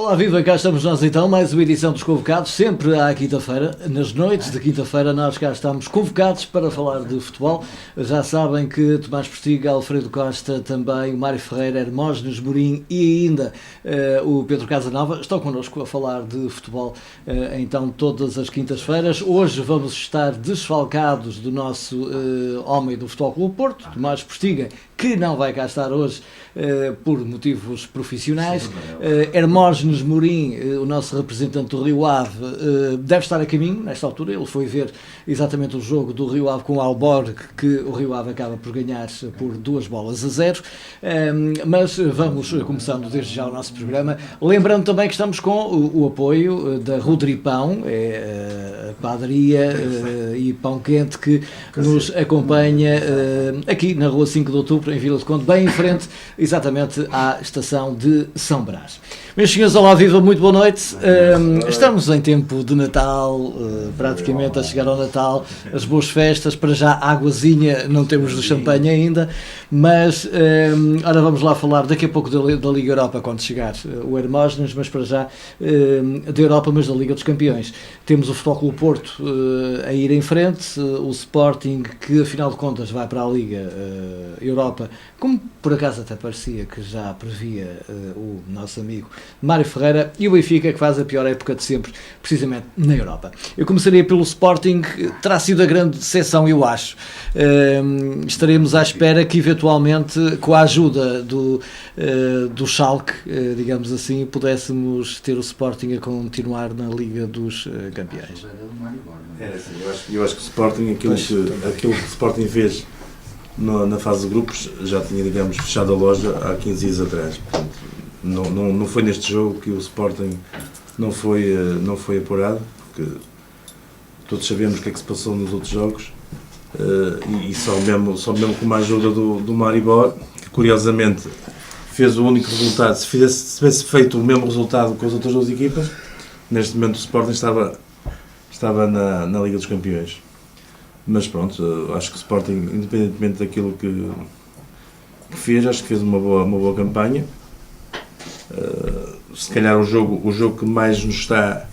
Olá, viva, cá estamos nós então, mais uma edição dos Convocados, sempre à quinta-feira, nas noites de quinta-feira nós cá estamos convocados para falar de futebol. Já sabem que Tomás Postiga, Alfredo Costa, também o Mário Ferreira, Hermógenes Morim e ainda o Pedro Casanova estão connosco a falar de futebol então todas as quintas-feiras. Hoje vamos estar desfalcados do nosso homem do Futebol Clube Porto, Tomás Postiga, que não vai cá estar hoje por motivos profissionais. Hermógenes Morim, o nosso representante do Rio Ave, deve estar a caminho nesta altura. Ele foi ver exatamente o jogo do Rio Ave com o Alborg, que o Rio Ave acaba por ganhar por 2-0. Mas vamos começando desde já o nosso programa, lembrando também que estamos com o apoio da Rodripão, a padaria e pão quente que nos acompanha aqui na rua 5 de Outubro, em Vila de Conde, bem em frente exatamente à estação de São Brás. Meus senhores, olá, viva, muito boa noite. Estamos em tempo de Natal, praticamente a chegar ao Natal, as boas festas, para já águazinha, não temos do champanhe ainda, mas ora vamos lá falar daqui a pouco da Liga Europa quando chegar o Hermógenes, mas para já da Europa, mas da Liga dos Campeões. Temos o Futebol Clube Porto a ir em frente, o Sporting, que afinal de contas vai para a Liga Europa, como por acaso até parecia que já previa o nosso amigo Mário Ferreira, e o Benfica, que faz a pior época de sempre, precisamente na Europa. Eu começaria pelo Sporting, terá sido a grande decepção, eu acho. Estaremos à espera que eventualmente, com a ajuda do Schalke, digamos assim, pudéssemos ter o Sporting a continuar na Liga dos Campeões. Eu acho que o Sporting, aquilo que o Sporting fez na fase de grupos, já tinha, digamos, fechado a loja há 15 dias atrás. Portanto, não foi neste jogo que o Sporting não foi apurado, porque todos sabemos o que é que se passou nos outros jogos, e só mesmo com a ajuda do Maribor, que curiosamente fez o único resultado. Se tivesse feito o mesmo resultado com as outras duas equipas, neste momento o Sporting estava na Liga dos Campeões. Mas pronto, acho que o Sporting, independentemente daquilo que fez, acho que fez uma boa campanha. Se calhar o jogo que mais nos está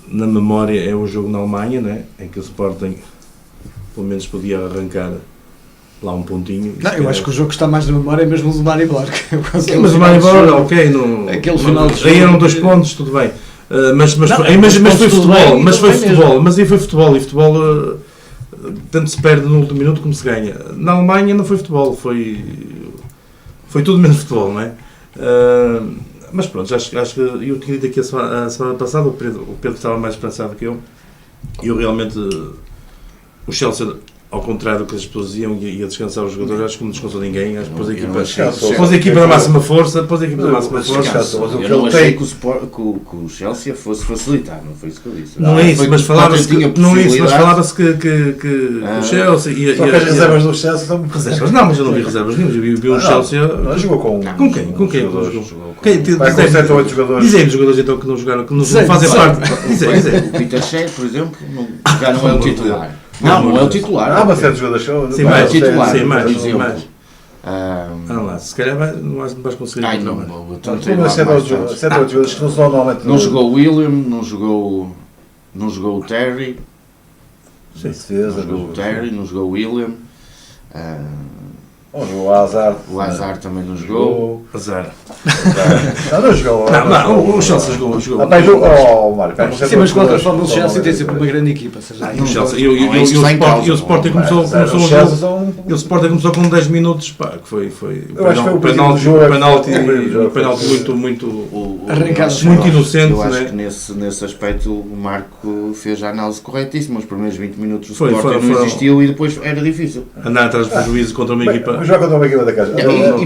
na memória é o jogo na Alemanha, né? Em que o Sporting pelo menos podia arrancar lá um pontinho. Não, eu acho que o jogo que está mais na memória é mesmo o do Maribor. Mas o Maribor, ok, aquele final de jogo, aí eram 2 pontos, tudo bem. Mas foi futebol, mas aí foi futebol, e futebol tanto se perde no último minuto como se ganha. Na Alemanha não foi futebol, foi tudo menos futebol, não é? Mas pronto, acho que eu tinha dito aqui a semana passada, o Pedro estava mais esperançado que eu realmente, o Chelsea, ao contrário do que as pessoas diziam, ia descansar os jogadores. Acho que não descansou ninguém. Acho que pôs a equipa na máxima força. Eu não achei que o Chelsea fosse facilitar, não foi isso que eu disse. Não é isso, mas falava-se que o Chelsea ia... Só que as reservas do Chelsea são muito reservas. Não, mas eu não vi reservas nenhum. Eu vi o Chelsea... Não jogou com quem? Com quem jogou? Vai com 7 ou 8 jogadores. Dizem os jogadores então que não jogaram, que não fazem parte. O Peter Cech, por exemplo, já não é o titular. Não é o titular. Mas 7 jogadores são... Sim, mais. Se calhar vais conseguir. Mas 7 ou 8 jogadores que não são normalmente... Não jogou o William, não jogou o Terry. Não jogou o William. O Hazard. O Hazard também não jogou. Hazard. Não jogou. Não, o Chelsea jogou. Sim, mas de qualquer forma o Chelsea tem sempre uma grande equipa. E o Chelsea, e o Sporting começou com 10 minutos, pá, que foi um penalti muito arrancado, muito inocente. Eu acho que nesse aspecto o Marco fez a análise corretíssima. Os primeiros 20 minutos do Sporting não existiu e depois era difícil. Andar atrás do prejuízo contra uma equipa. Joga contra uma equipa da casa. E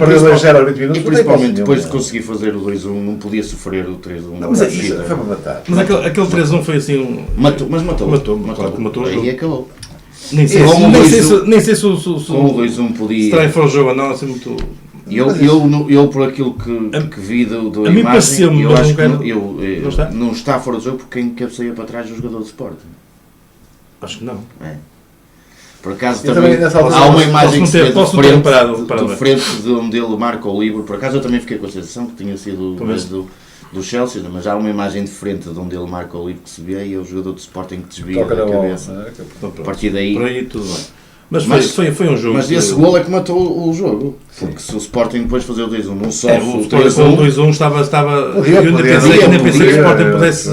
principalmente depois de conseguir fazer o 2-1, não podia sofrer o 3-1. Mas isso foi para matar. Mas aquele 3-1 foi assim matou. Claro que matou. Aí acabou. Nem sei se o com o 2-1 podia... Estranho foi o jogo ou não, assim muito... Eu por aquilo que vi da imagem, eu acho que não está fora do jogo porque quem cabeceia para trás é o jogador de Sporting. Acho que não. Por acaso também há uma imagem que se vê de frente de onde ele marca o livro. Por acaso eu também fiquei com a sensação que tinha sido do Chelsea, mas há uma imagem diferente de onde ele marca o livro que se vê e é o jogador do Sporting que desvia da cabeça. A partir daí... Por aí tudo bem. Mas foi um jogo... Mas esse gol é que matou o jogo. Porque se o Sporting depois fazer o 2-1, não sofre o 3-1 estava... Eu ainda pensei que o Sporting pudesse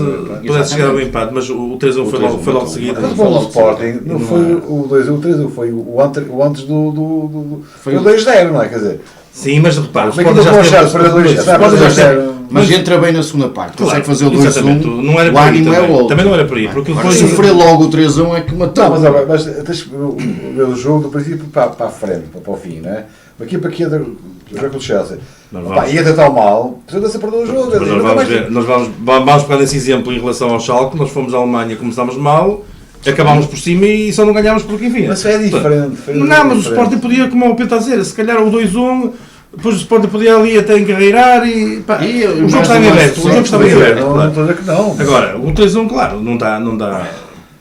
chegar ao empate, mas o 3-1 foi logo seguido. Mas o Sporting não foi o 2-1, o 3-1 foi o antes do 2-0, não é? Quer dizer... Sim, mas repara, o Sporting já mas entra bem na segunda parte, consegue fazer o 2-1, o ânimo é o outro. Também não era por aí, porque depois sofrer logo o 3-1 é que matou. Não, mas tens que ver o jogo do princípio para a frente, para o fim, não é? Aqui para aqui, o jogo do Chelsea. Ia até tão mal, precisa-se a perder o jogo. Nós vamos pegar esse exemplo em relação ao Schalke, nós fomos à Alemanha, começámos mal, acabámos por cima e só não ganhámos porque enfim. Mas é diferente. Não, mas o Sporting podia, como o Pedro está a dizer, se calhar o 2-1, depois o Sporting podia ali até encarreirar e o jogo estava em aberto. O jogo estava em aberto. Não estou a dizer que não. Agora, o 3-1, claro, não dá.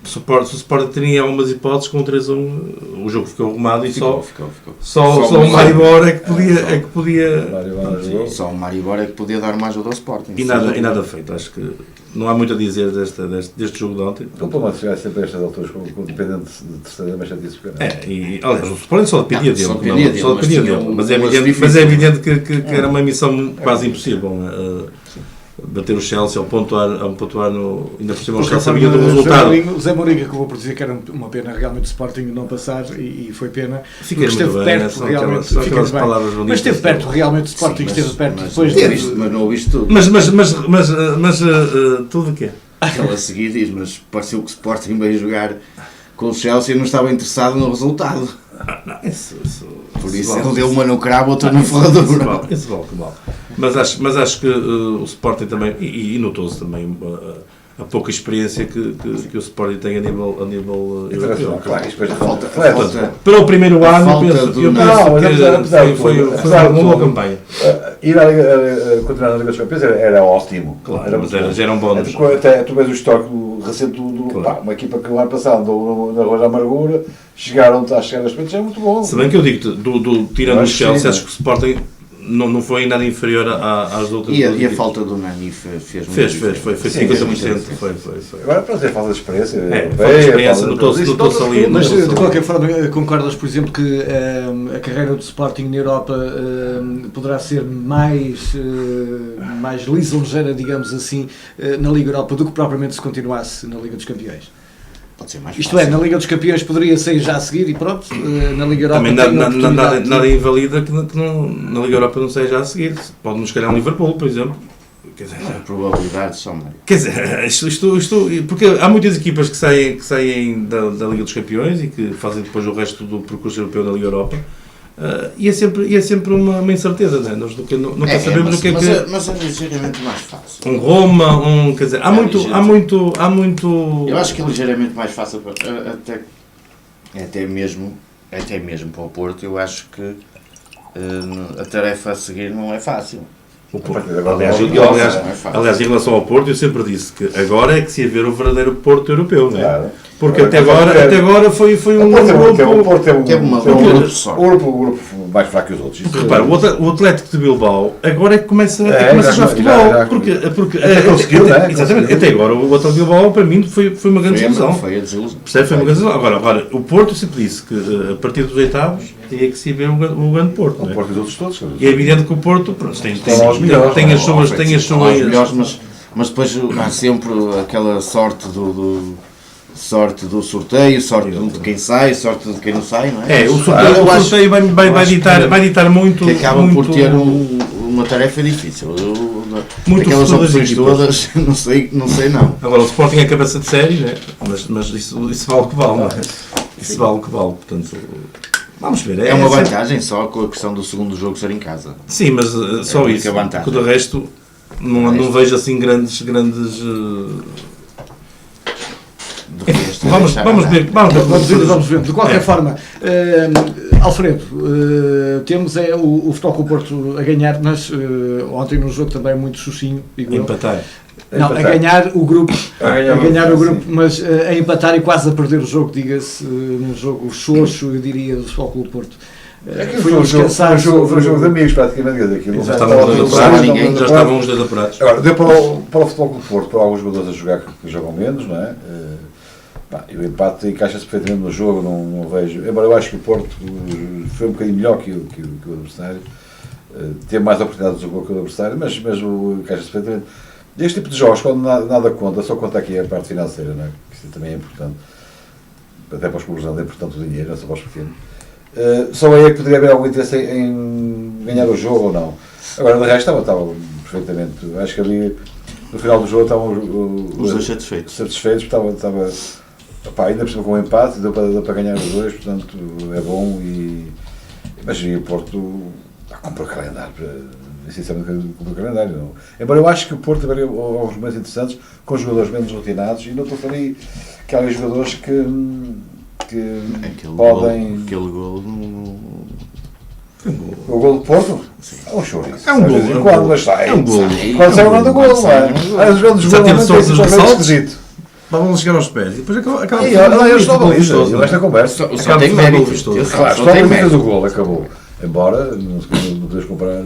Se o Sporting teria algumas hipóteses com o 3-1, o jogo ficou arrumado e só o Maribor é que podia. Só o Maribor é que podia dar uma ajuda ao Sporting. E nada feito. Acho que não há muito a dizer deste jogo de ontem. O Palmeiras chegar sempre a estas alturas com o dependente de terceira, mas já disse que e aliás, o Sporting só dependia dele. Mas é evidente que era uma missão quase impossível. Bater o Chelsea ao pontuar no, ainda por cima o Chelsea sabia do resultado. O Zé Mourinho acabou por dizer que era uma pena realmente o Sporting não passar e foi pena. Fiquei esteve bem, perto realmente, mas esteve perto realmente o Sporting, esteve perto depois mas não ouviste tudo. Mas tudo o quê? Ele a seguir diz, mas pareceu que o Sporting veio jogar com o Chelsea e não estava interessado no resultado. Por isso ele deu uma no cravo, outra no ferradura. Esse vale que vale. Mas acho que o Sporting também, e notou-se também a pouca experiência que o Sporting tem a nível europeu. Claro, para o primeiro ano, eu penso que foi uma boa campanha. Ir a continuar na Liga dos Campeões era ótimo. Claro, mas já era um bónus. Tu vês o histórico recente uma equipa que o ano passado andou na Rua da Amargura, chegaram a chegar às frentes, é muito bom. Se bem que eu digo, tirando o Chelsea, acho que o Sporting não foi nada inferior às outras. E a falta do Nani fez muito. Foi 50%. Foi. Agora para dizer falta de experiência. Falta de experiência, notou-se ali. Mas de qualquer forma, concordas, por exemplo, que a carreira do Sporting na Europa poderá ser mais lisonjeira, digamos assim, na Liga Europa do que propriamente se continuasse na Liga dos Campeões? Pode ser mais isto fácil. É, na Liga dos Campeões poderia sair já a seguir e pronto, na Liga Europa também nada invalida que na Liga Europa não seja a seguir. Pode-nos calhar um Liverpool, por exemplo. Quer dizer, a probabilidade são mais. Quer dizer, isto porque há muitas equipas que saem da Liga dos Campeões e que fazem depois o resto do percurso europeu na Liga Europa. E é sempre uma incerteza, não é? Nós nunca sabemos o que é que... Mas é ligeiramente mais fácil. Um Roma, quer dizer, há muito... Eu acho que é ligeiramente mais fácil, até mesmo para o Porto, eu acho que a tarefa a seguir não é fácil. Aliás, em relação ao Porto, eu sempre disse que agora é que se ia ver o verdadeiro Porto europeu, não é? Claro. Porque até agora foi um grupo mais fraco que os outros. Porque repara, o Atlético de Bilbao agora é que começa a jogar futebol. Porque conseguiu, né? Exatamente. Até agora o Atlético de Bilbao para mim foi uma grande desilusão. Foi a desilusão. Percebe? Foi uma grande desilusão. Agora, o Porto sempre disse que a partir dos oitavos tinha que se ver o grande Porto. O Porto e os outros todos. E é evidente que o Porto tem as suas... Mas depois há sempre aquela sorte do sorteio, sorte de quem sai, sorte de quem não sai, não é? O sorteio vai ditar muito... Que acaba por ter uma tarefa difícil. Aquelas opções todas, não sei não. Agora, o Sporting é cabeça de série, né? Mas isso vale o que vale, não é? Isso vale o que vale, portanto... Vamos ver. É uma vantagem só com a questão do segundo jogo ser em casa. Sim, mas só isso. Porque do resto, não vejo assim grandes Vamos ver. De qualquer forma, Alfredo, temos o Futebol Clube Porto a ganhar, mas ontem num jogo também muito xuxinho. Empatar. Não, a ganhar o grupo, mas a empatar e quase a perder o jogo, diga-se, num jogo xoxo, eu diria, do Futebol Clube Porto. Aquilo Foi foi um um jogo de amigos, praticamente. Aquilo Já estavam os dois apurados. Agora, deu para o Futebol Clube do Porto, para alguns jogadores a jogar que jogam menos, não é? E o empate encaixa-se perfeitamente no jogo, não vejo. Embora eu acho que o Porto foi um bocadinho melhor que o adversário, teve mais oportunidades de jogo que o adversário, mas encaixa-se perfeitamente. Este tipo de jogos, quando nada conta, só conta aqui a parte financeira, não é? Que isso também é importante. Até para os clubes é importante o dinheiro, não só para os pequenos. Só aí é que poderia haver algum interesse em ganhar o jogo ou não. Agora, de resto, estava perfeitamente. Acho que ali, no final do jogo, estavam Os dois satisfeitos. Estava ainda por cima com um empate, deu para ganhar os dois, portanto, é bom. Mas o Porto comprou o calendário, sinceramente, comprou o calendário. Não. Embora eu acho que o Porto haveria alguns momentos interessantes com jogadores menos rotinados, e não estou a falar aí que há jogadores que podem. Aquele gol O gol do Porto? É um chouriço. É um gol. Quando mas sai. É um gol. Quando sai o grande gol, não é? Os grandes Já gols teve sorte nos ressaltos? esquisito. Vamos chegar aos pés e depois acaba. Eles não balizam. Esta conversa. só tem mérito. Claro, Só só tem fez o mérito. gol, acabou. Embora não podes comparar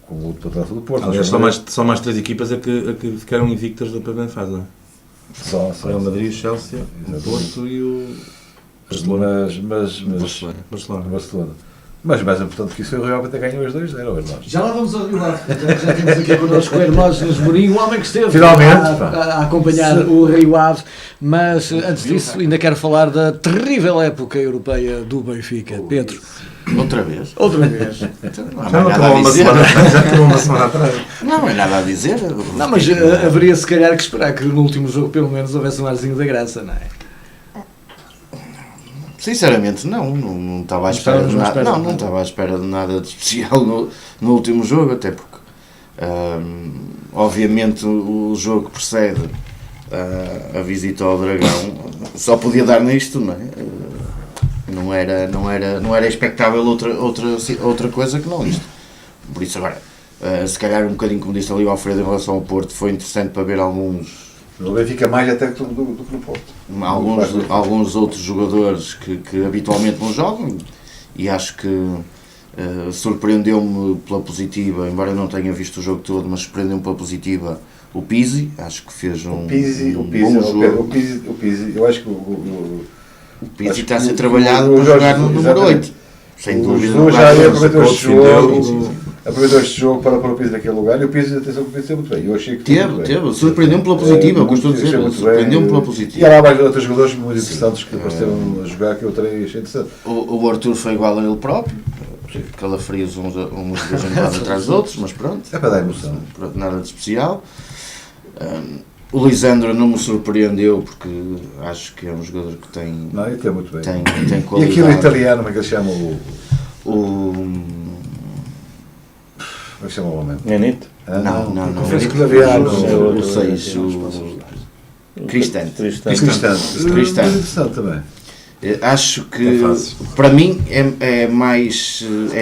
com o outro patrão do Porto. Aliás, só mais 3 equipas é que ficaram invictas da primeira fase, não é? Só. O Real Madrid, o Chelsea, o Porto e o Barcelona. Mas mais importante que isso foi o Real Madrid ganhou os 2-0 hoje nós. Já lá vamos ao Rio Ave. Já temos aqui connosco o Hermógenes Mourinho, o homem que esteve Finalmente, a acompanhar o Rio Ave. Mas antes disso, ainda quero falar da terrível época europeia do Benfica. Pedro, Outra vez. outra vez. Não há mais nada a dizer. Já tirou uma semana atrás. Não é nada a dizer. Não, mas haveria se calhar que esperar que no último jogo pelo menos houvesse um arzinho da graça, não é? Sinceramente, não estava à espera de nada. Não estava à espera de nada de especial no último jogo, até porque obviamente o jogo que precede a visita ao Dragão só podia dar nisto, não é? Não era expectável outra coisa que não isto. Por isso agora, se calhar um bocadinho como disse ali o Alfredo em relação ao Porto, foi interessante para ver alguns O Benfica mais até do que no Porto. alguns outros jogadores que habitualmente não jogam, e acho que surpreendeu-me pela positiva, embora eu não tenha visto o jogo todo, mas surpreendeu-me pela positiva o Pizzi. Acho que fez um bom jogo. O Pizzi, eu acho que O Pizzi está a ser trabalhado para jogar no número 8, sem dúvida. O já aproveitou este jogo para pôr o Pizzi naquele lugar, e o Pizzi, atenção, que o Pizzi esteve muito bem. Eu achei que Teve, surpreendeu-me pela positiva, eu costumo dizer, surpreendeu-me pela positiva. E há lá mais outros jogadores muito interessantes que apareceram a jogar, que eu terei achei interessante. O Arthur foi igual a ele próprio, calafrios uns de vez em quando atrás dos outros, mas pronto. É para dar emoção. Pronto, nada de especial. O Lisandro não me surpreendeu, porque acho que é um jogador que tem Não, ele tem muito bem. tem E qualidade. aquele italiano, como é que ele chama como é que chama o homem? Ganito? Não. Confesso que havia O 6, o Cristante. Cristante. Cristante. Interessante também. Acho que, É fácil. para mim, é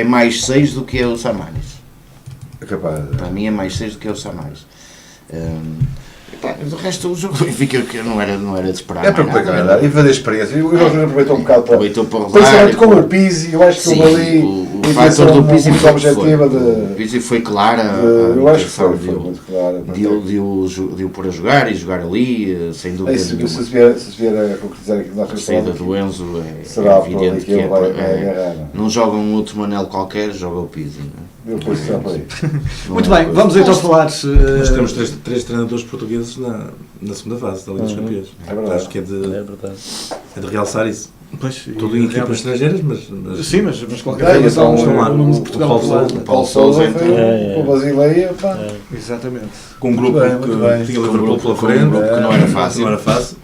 mais 6 do que é o Samaris. É capaz. Para mim é mais 6 do que é o Samaris. Do resto, o jogo do Benfica que não era de esperar. É para mais pegar nada. e fazer experiência. O Jorge aproveitou um bocado para. Aproveitou para rodar. Principalmente com o Pizzi, eu acho que Sim, houve ali. o fator do Pizzi muito foi objetiva o Pizzi foi clara. eu acho que foi muito claro. De o pôr a jogar e jogar ali, sem dúvida Se nenhuma. se vier a concretizar aquilo que nós A temos saída falado, do Enzo é será por ali evidente que que ele vai agarrar. não joga um outro Manel qualquer, joga o Pizzi. Não é? Eu depois será por aí. Muito bem, vamos então falar. Nós temos três treinadores portugueses na segunda fase da Liga dos Campeões. É verdade. Acho que é É verdade. de realçar isso. Pois, Tudo em equipas estrangeiras, mas Sim, mas qualquer Ah, coisa então, o lá, nome de o Portugal Paulo por lá. Sousa. Paulo Sousa então. É. com o Basileia, pá. Exatamente. com um grupo Muito bem. que tinha Com um Liverpool grupo pela frente, que não era fácil. não era fácil.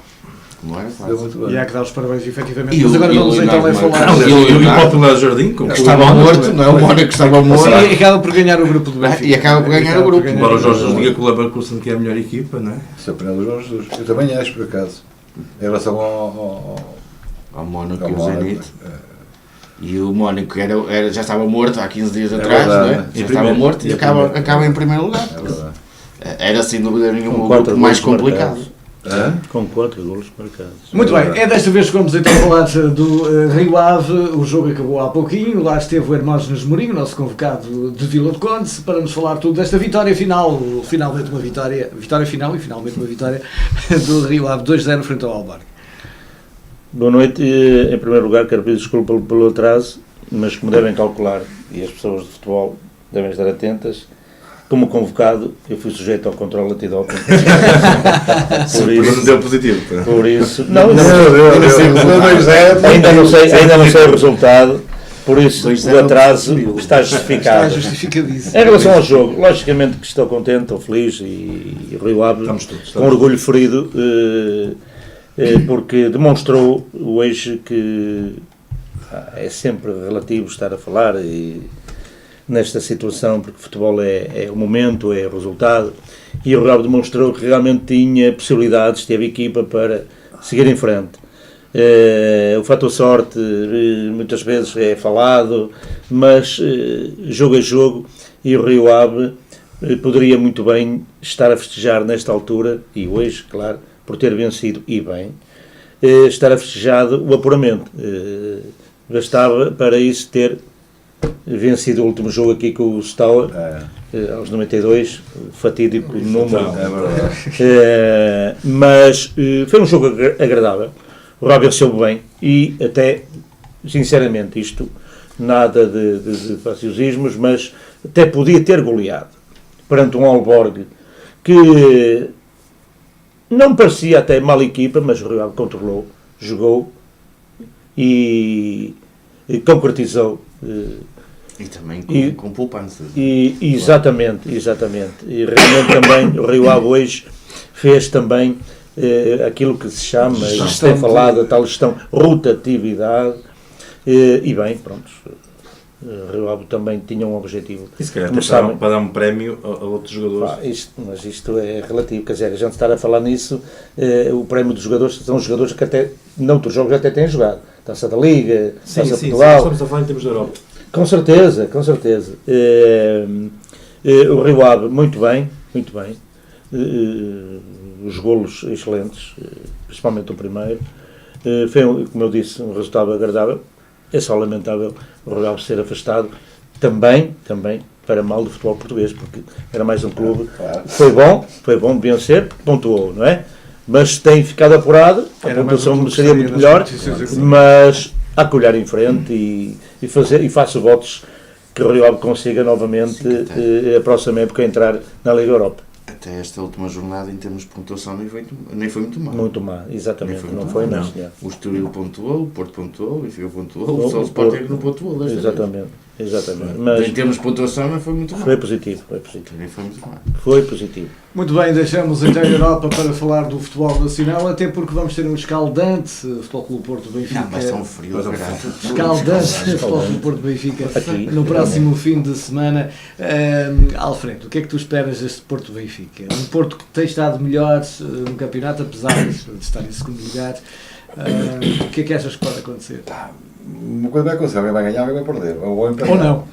Não era Deu fácil. muito E bem. há que dar os parabéns, efetivamente. E Mas o- agora e o vamos então Leonardo a falar. Marques. E o próprio Léo Jardim, com Que estava morto, não é? O Mónaco estava morto. Sim, e acaba por ganhar o grupo do Benfica. E acaba por ganhar o grupo. embora o Jorge diga que o Leverkusen que é a melhor equipa, não é? Isso é a opinião do Jorge Jesus. Eu também acho, por acaso. Em relação Ao Mónaco ao e o Mónaco. Zenit. E o Mónaco já estava morto há 15 dias É atrás, verdade. não é? Em Já primeiro. estava morto e Em acaba primeiro. em primeiro lugar. É verdade. Era sem dúvida nenhuma o Com 4 grupo mais gols complicado. Com 4 golos marcados. Muito bem, é desta vez que vamos então falar do Rio Ave. O jogo acabou há pouquinho, lá esteve o Hermógenes Mourinho, nosso convocado de Vila de Conde, para nos falar tudo desta vitória final, finalmente uma vitória final e finalmente uma vitória do Rio Ave 2-0 frente ao Albarca. Boa noite. Em primeiro lugar, quero pedir desculpa pelo atraso, mas como devem calcular, e as pessoas de futebol devem estar atentas, como convocado, eu fui sujeito ao controle antidoping. Não deu positivo. Por isso, ainda não sei o resultado, por isso o atraso está justificado. Está justificadíssimo. Em relação ao jogo, logicamente que estou contente, estou feliz e o Rio Ave com orgulho ferido, porque demonstrou hoje que é sempre relativo estar a falar nesta situação, porque futebol é o momento, é o resultado, e o Rio Ave demonstrou que realmente tinha possibilidades, teve equipa para seguir em frente. O fator sorte muitas vezes é falado, mas jogo a jogo, e o Rio Ave poderia muito bem estar a festejar nesta altura, e hoje, claro, por ter vencido e bem, estar a festejar o apuramento. Bastava para isso ter vencido o último jogo aqui com o Stour, aos 92, fatídico número. Mas foi um jogo agradável. O Rio Ave venceu bem e até, sinceramente, isto nada de faciosismos, mas até podia ter goleado perante um Aalborg que não parecia até mal equipa, mas o Rio Ave controlou, jogou e concretizou. E também com poupança. Exatamente. E realmente também o Rio Ave hoje fez também aquilo que se chama, isto tem falado, a tal gestão, rotatividade, e bem, pronto. O Rio Ave também tinha um objetivo. E se calhar para dar um prémio a outros jogadores. Mas isto é relativo, quer dizer, a gente estar a falar nisso, o prémio dos jogadores são jogadores que até, noutros jogos até têm jogado. Taça da Liga, Taça de Portugal. Estamos a falar em termos da Europa. Com certeza. O Rio Ave, muito bem. Os golos excelentes, principalmente o primeiro. Foi, como eu disse, um resultado agradável. É só lamentável o Rio Ave ser afastado também para mal do futebol português, porque era mais um clube. Foi bom vencer, pontuou, não é? Mas tem ficado apurado, a pontuação seria muito melhor, mas há que olhar em frente e faço votos que o Rio Ave consiga novamente, a próxima época, entrar na Liga Europa. Até esta última jornada, em termos de pontuação, nem foi muito má. Muito má, exatamente. Não foi. O Estoril pontuou, o Porto pontuou, o Benfica pontuou, só o Sporting não pontuou. Exatamente. Mas em termos de pontuação, não foi muito má. Foi positivo. Nem foi muito má. Foi positivo. Muito bem, deixamos então a Europa para falar do futebol nacional, até porque vamos ter um escaldante Futebol Clube Porto Benfica. Vai estar um frio, escaldante Futebol Clube Porto Benfica no próximo fim de semana. Alfredo, o que é que tu esperas deste Porto Benfica? Um Porto que tem estado melhor no campeonato, apesar de estar em segundo lugar. O que é que achas que pode acontecer? Uma coisa vai acontecer, alguém vai ganhar, alguém vai perder. Ou não.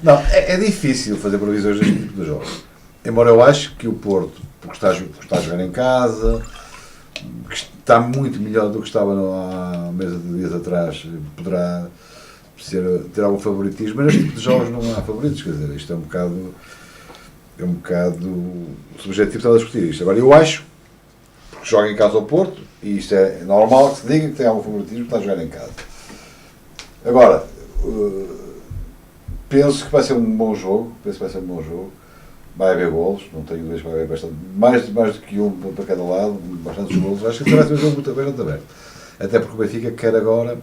Não, é difícil fazer previsões deste tipo de jogos. Embora eu acho que o Porto, porque está a jogar em casa, que está muito melhor do que estava há meses de dias atrás, poderá ter algum favoritismo, mas neste tipo de jogos não há favoritos, quer dizer, isto é um bocado subjetivo estar a discutir isto. Agora, eu acho, porque joga em casa ao Porto, e isto é normal que se diga que tem algum favoritismo, está a jogar em casa. Agora, penso que vai ser um bom jogo, vai haver golos, não tenho dúvidas que vai haver bastante, mais do que um para cada lado, bastantes golos, acho que será um jogo muito aberto. Até porque o Benfica quer agora,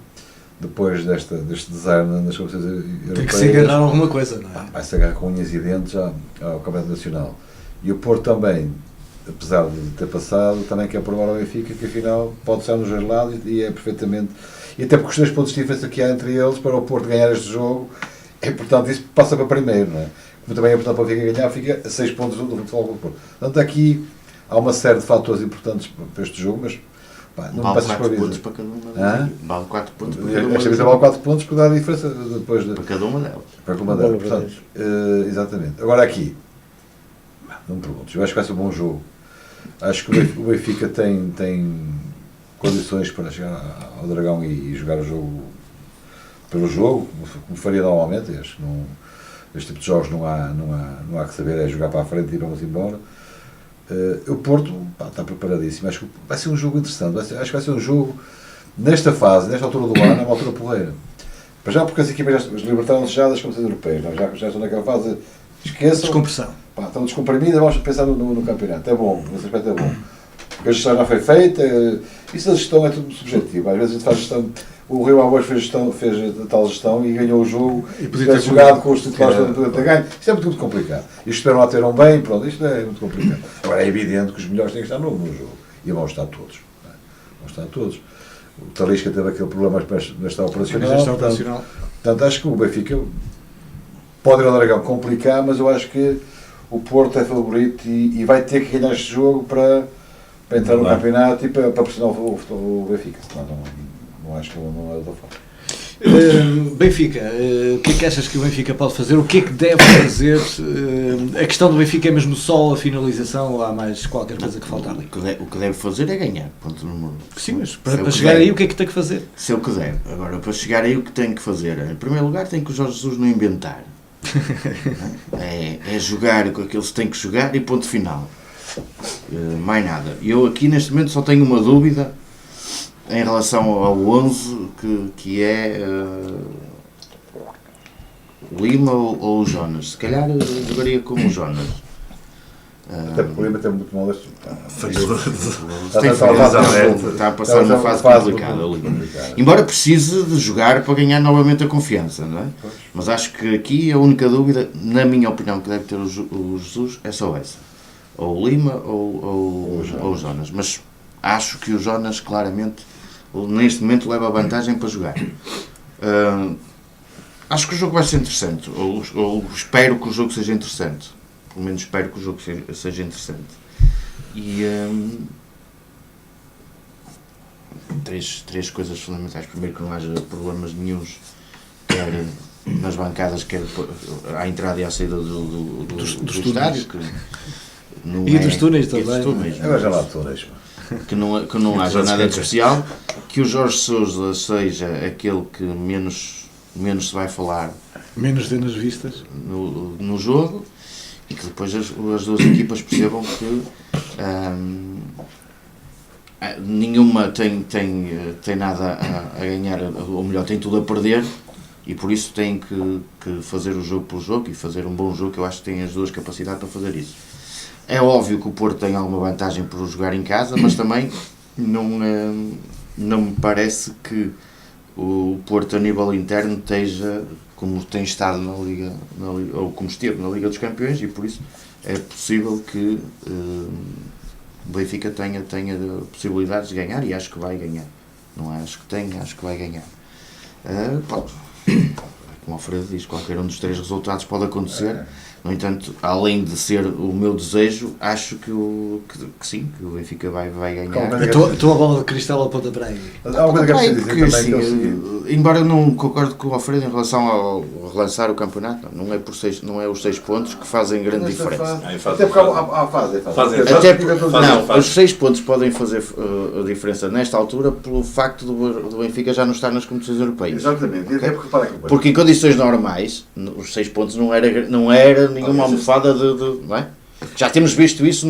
depois deste design nas competições europeias, tem que se agarrar alguma coisa, não é? Vai se agarrar com unhas e dentes ao Campeonato Nacional. E o Porto também, apesar de ter passado, também quer provar ao Benfica que afinal pode estar nos dois lados e é perfeitamente. E até porque os 2 pontos de diferença que há entre eles, para o Porto ganhar este jogo, é importante, isso passa para primeiro, não é? Como também é importante para o Benfica ganhar, fica a 6 pontos do futebol do Porto. Portanto, aqui há uma série de fatores importantes para este jogo, mas não vale me passas 4 pontos para cada uma. Vale 4 pontos para cada uma. Esta vez vale 4 pontos porque dá a diferença depois para cada uma delas. Para cada uma delas. Portanto, exatamente. Agora aqui, não me perguntes, eu acho que vai ser um bom jogo. Acho que o Benfica tem condições para chegar ao Dragão e jogar o jogo pelo jogo, como faria normalmente. Acho que este tipo de jogos não há que saber, é jogar para a frente e vamos embora. O Porto está preparadíssimo. Acho que vai ser um jogo interessante. Acho que vai ser um jogo, nesta fase, nesta altura do ano, é uma altura porreira. Para já, porque as equipas já libertaram-se já das competições europeias, já estão naquela fase, esqueçam, Descompressão. estão descomprimidas, vamos pensar no campeonato. É bom, nesse aspecto é bom. Porque a gestão já foi feita, isso da gestão é tudo subjetivo. Às vezes a gente faz gestão, o Rio Ave fez tal gestão e ganhou o jogo, e podia ter jogado com os titulares para ter ganho. Isto é muito complicado. Isto esperam a ter um bem, pronto, isto é muito complicado. Agora é evidente que os melhores têm que estar no jogo. E vão estar todos. Vão estar todos. O Talisca teve aquele problema na gestão operacional. Portanto, acho que o Benfica pode ir ao Dragão complicar, mas eu acho que o Porto é favorito e vai ter que ganhar este jogo para entrar no campeonato e para pressionar o Benfica. Senão não acho que não é da forma. Benfica, o que é que achas que o Benfica pode fazer? O que é que deve fazer? A questão do Benfica é mesmo só a finalização ou há mais qualquer coisa que falta ali? O que deve fazer é ganhar. Ponto número. Sim, mas para chegar aí o que é que tem que fazer? Se eu quiser. Agora, para chegar aí o que tem que fazer? Em primeiro lugar tem que o Jorge Jesus não inventar. É jogar com aquilo que tem que jogar e ponto final. Mais nada. Eu aqui neste momento só tenho uma dúvida em relação ao 11 que é o Lima ou o Jonas. Se calhar jogaria como o Jonas. Até porque o Lima tem muito mal está a passar uma fase complicada. Embora precise de jogar para ganhar novamente a confiança, não é? Mas acho que aqui a única dúvida, na minha opinião, que deve ter o Jesus é só essa. Ou o Lima ou o Jonas. Mas acho que o Jonas claramente neste momento leva a vantagem para jogar. Acho que o jogo vai ser interessante, ou espero que o jogo seja interessante. Pelo menos espero que o jogo seja interessante. E três coisas fundamentais. Primeiro, que não haja problemas nenhuns, quer nas bancadas, quer à entrada e à saída do estádio. E dos túneis também. Agora já lá túneis. Que não haja nada de especial, que o Jorge Sousa seja aquele que menos se vai falar, menos cenas vistas no jogo, e que depois as duas equipas percebam que nenhuma tem nada a ganhar, ou melhor, tem tudo a perder, e por isso tem que fazer o jogo pelo jogo e fazer um bom jogo, que eu acho que tem as duas capacidades para fazer isso. É óbvio que o Porto tem alguma vantagem por jogar em casa, mas também não me parece que o Porto a nível interno esteja como tem estado na Liga, ou como esteve na Liga dos Campeões, e por isso é possível que o Benfica tenha possibilidades de ganhar, e acho que vai ganhar. Não acho que tenha, acho que vai ganhar. Como o Alfredo diz, qualquer um dos três resultados pode acontecer. No entanto, além de ser o meu desejo, acho que sim, que o Benfica vai ganhar. Estou a bola de cristal ao ponta para aí. Há uma coisa que é preciso dizer também, que é o seguinte. Embora eu não concordo com o Alfredo em relação ao relançar o campeonato, não é os 6 pontos que fazem grande diferença. Até porque há fase. Os 6 pontos podem fazer a diferença nesta altura pelo facto do Benfica já não estar nas competições europeias. Exatamente. Okay? Porque em condições normais, os 6 pontos não era nenhuma almofada não é? Já temos visto isso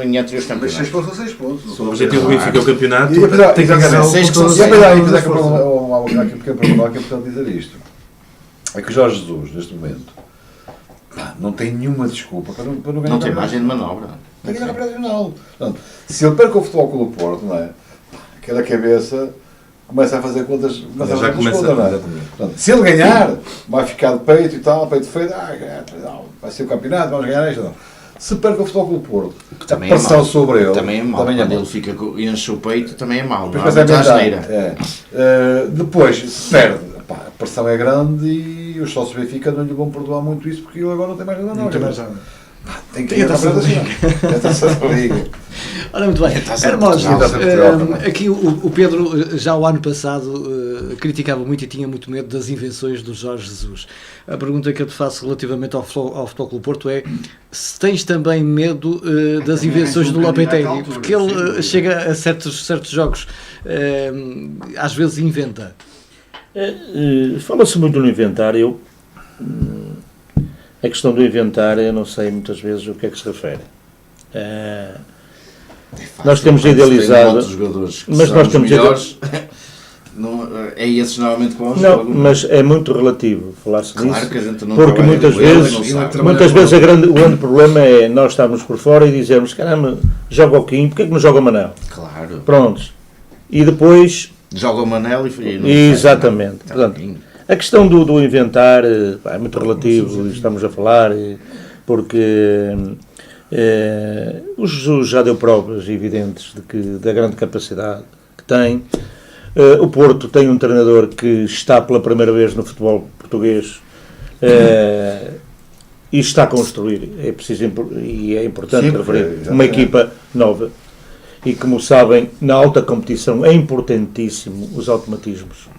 em anteriores campeonatos. 6 pontos são 6 pontos. O objetivo do Benfica é o campeonato. Tem que ganhar 6 que são 6. Há um pequeno pormenor que é importante dizer isto. É que o Jorge Jesus, neste momento, não tem nenhuma desculpa para não ganhar. Não tem margem de manobra. Tem que ganhar a operacional. Se ele perca o Futebol Clube do Porto, não é? Aquela cabeça começa a fazer contas. Se ele ganhar, vai ficar de peito e tal, peito feito, vai ser o campeonato, vamos ganhar isto. Se perca o Futebol Clube do Porto, a pressão sobre ele também é mau. Quando ele enche o peito, também é mau. Depois, se perde, a pressão é grande e os sócios Benfica não lhe vão perdoar muito isso, porque ele agora não tem mais nada. Não tem mais nada. Tem que ir a Taça da Liga. Ora, muito bem. Está sempre Hermógenes, Portugal. aqui o Pedro, já o ano passado, criticava muito e tinha muito medo das invenções do Jorge Jesus. A pergunta que eu te faço relativamente ao Futebol Clube Porto é se tens também medo das invenções do Lopetegui, porque ele chega a certos jogos, às vezes inventa. Fala-se muito no inventário. A questão do inventário, eu não sei muitas vezes o que é que se refere. Nós temos idealizado, mas nós temos melhores. Não, é esses normalmente com os não, jogos, mas é muito relativo falar-se claro disso, que a gente não porque trabalha muitas com ele, vezes, não sabe. muitas vezes o grande problema é nós estarmos por fora e dizermos, caramba, joga o Kim, porque é que não joga o Manel? Claro. Prontos. E depois, Joga o Manel e não exatamente. faz nada. Portanto, a questão do inventar é muito relativo, estamos a falar, porque o Jesus já deu provas evidentes da grande capacidade que tem. O Porto tem um treinador que está pela primeira vez no futebol português e está a construir, é preciso e é importante referir, uma equipa nova. E como sabem, na alta competição é importantíssimo os automatismos.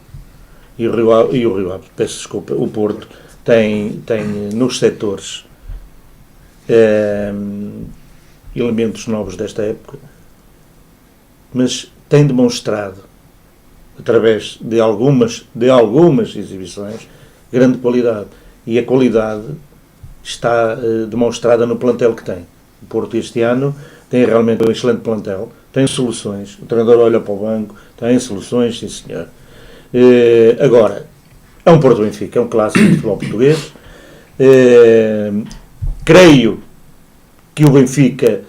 E o Rio Ave, peço desculpa, o Porto tem nos setores elementos novos desta época, mas tem demonstrado, através de algumas exibições, grande qualidade. E a qualidade está demonstrada no plantel que tem. O Porto este ano tem realmente um excelente plantel, tem soluções, o treinador olha para o banco, tem soluções, sim senhor. Agora, é um Porto Benfica, é um clássico de futebol português. Creio que o Benfica,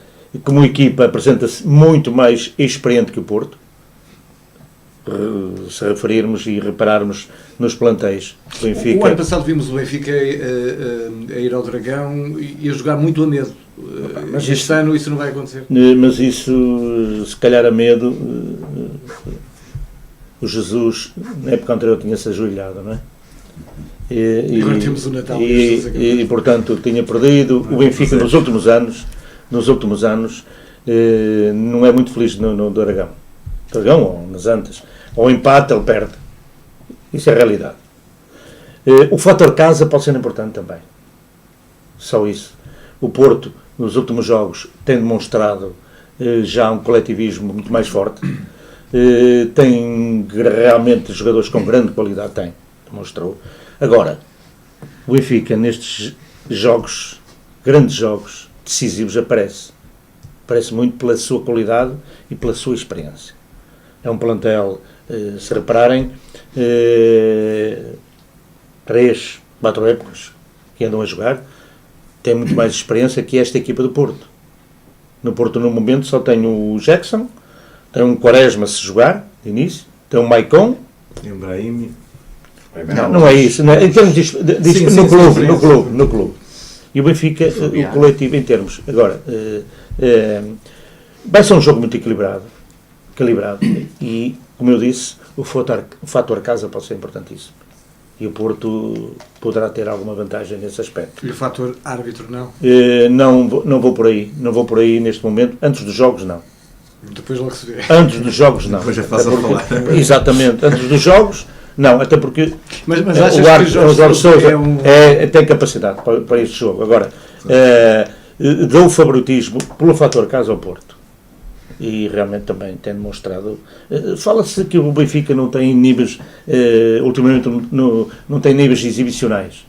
como equipa, apresenta-se muito mais experiente que o Porto, se referirmos e repararmos nos plantéis. O ano passado vimos o Benfica a ir ao Dragão e a jogar muito a medo. Mas este ano isso não vai acontecer. Mas isso, se calhar a medo, o Jesus, na época anterior, tinha-se ajoelhado, não é? E agora temos o Natal. E portanto, tinha perdido. O Benfica, nos últimos anos, não é muito feliz no Dragão. Dragão ou nas Antas. Ou empate, ele perde. Isso é a realidade. O fator casa pode ser importante também. Só isso. O Porto, nos últimos jogos, tem demonstrado já um coletivismo muito mais forte. Tem realmente jogadores com grande qualidade. Demonstrou. Agora, o Benfica, nestes jogos, grandes jogos, decisivos, aparece muito pela sua qualidade e pela sua experiência. É um plantel, se repararem, 3, 4 épocas que andam a jogar, tem muito mais experiência que esta equipa do Porto. No Porto, no momento, só tem o Jackson, tem um Quaresma se jogar, de início, tem um Maicon. Embrahim. Não é isso. Não é, em termos no clube. E o Benfica, o coletivo, em termos. Agora, vai ser um jogo muito equilibrado. E, como eu disse, o fator casa pode ser importantíssimo. E o Porto poderá ter alguma vantagem nesse aspecto. E o fator árbitro não? Não vou por aí neste momento. Antes dos jogos, não. Depois logo se vê. Antes dos jogos, não. Depois é fácil falar. Exatamente. Antes dos jogos, não. Até porque mas o Jorge Sousa tem capacidade para este jogo. Agora, dou o favoritismo pelo fator casa ao Porto. E realmente também tem demonstrado. Fala-se que o Benfica não tem níveis, ultimamente não tem níveis exibicionais.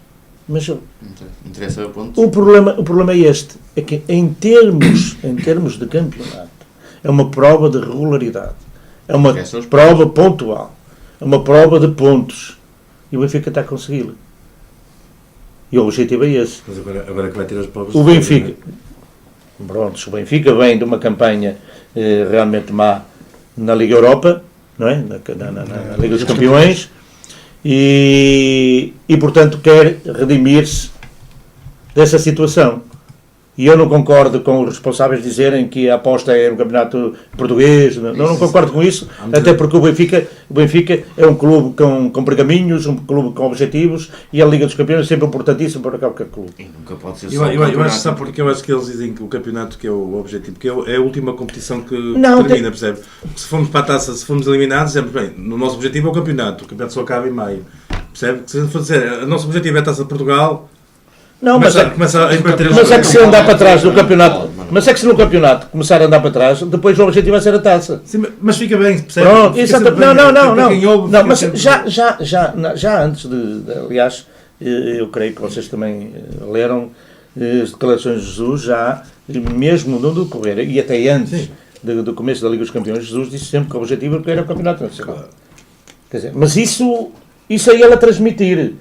Mas interessa o ponto. O problema é este, é que em termos de campeonato, é uma prova de regularidade, é uma prova pontual, é uma prova de pontos, e o Benfica está a consegui-lo. E o objetivo é esse. Mas agora que vai ter as provas. O Benfica, o Benfica vem de uma campanha realmente má na Liga Europa, não é? Na Liga dos Campeões, e portanto quer redimir-se dessa situação. E eu não concordo com os responsáveis dizerem que a aposta é no campeonato português. Não concordo com isso, até porque o Benfica é um clube com pergaminhos, um clube com objetivos, e a Liga dos Campeões é sempre importantíssimo para qualquer clube. E nunca pode ser Eu só acho que sabe porque eu acho que eles dizem que o campeonato que é o objetivo, porque é a última competição que Não, termina, percebe? Se formos para a taça, se formos eliminados, dizemos, bem, o nosso objetivo é o campeonato só acaba em maio, percebe? Se for dizer, o nosso objetivo é a Taça de Portugal, Não, começa a inverter mas é que se andar para trás do campeonato, mas é que se no campeoanto começar a andar para trás, depois o objetivo vai ser a taça. Sim, mas fica bem, percebe? Pronto, Fica exato. sempre bem, para quem ouve, Não, fica mas sempre já antes aliás, eu creio que vocês também leram as declarações de Jesus, já mesmo no decorrer, e até antes do começo da Liga dos Campeões, Jesus disse sempre que o objetivo era o Campeonato Nacional. Claro. Quer dizer, mas isso é ele a transmitir.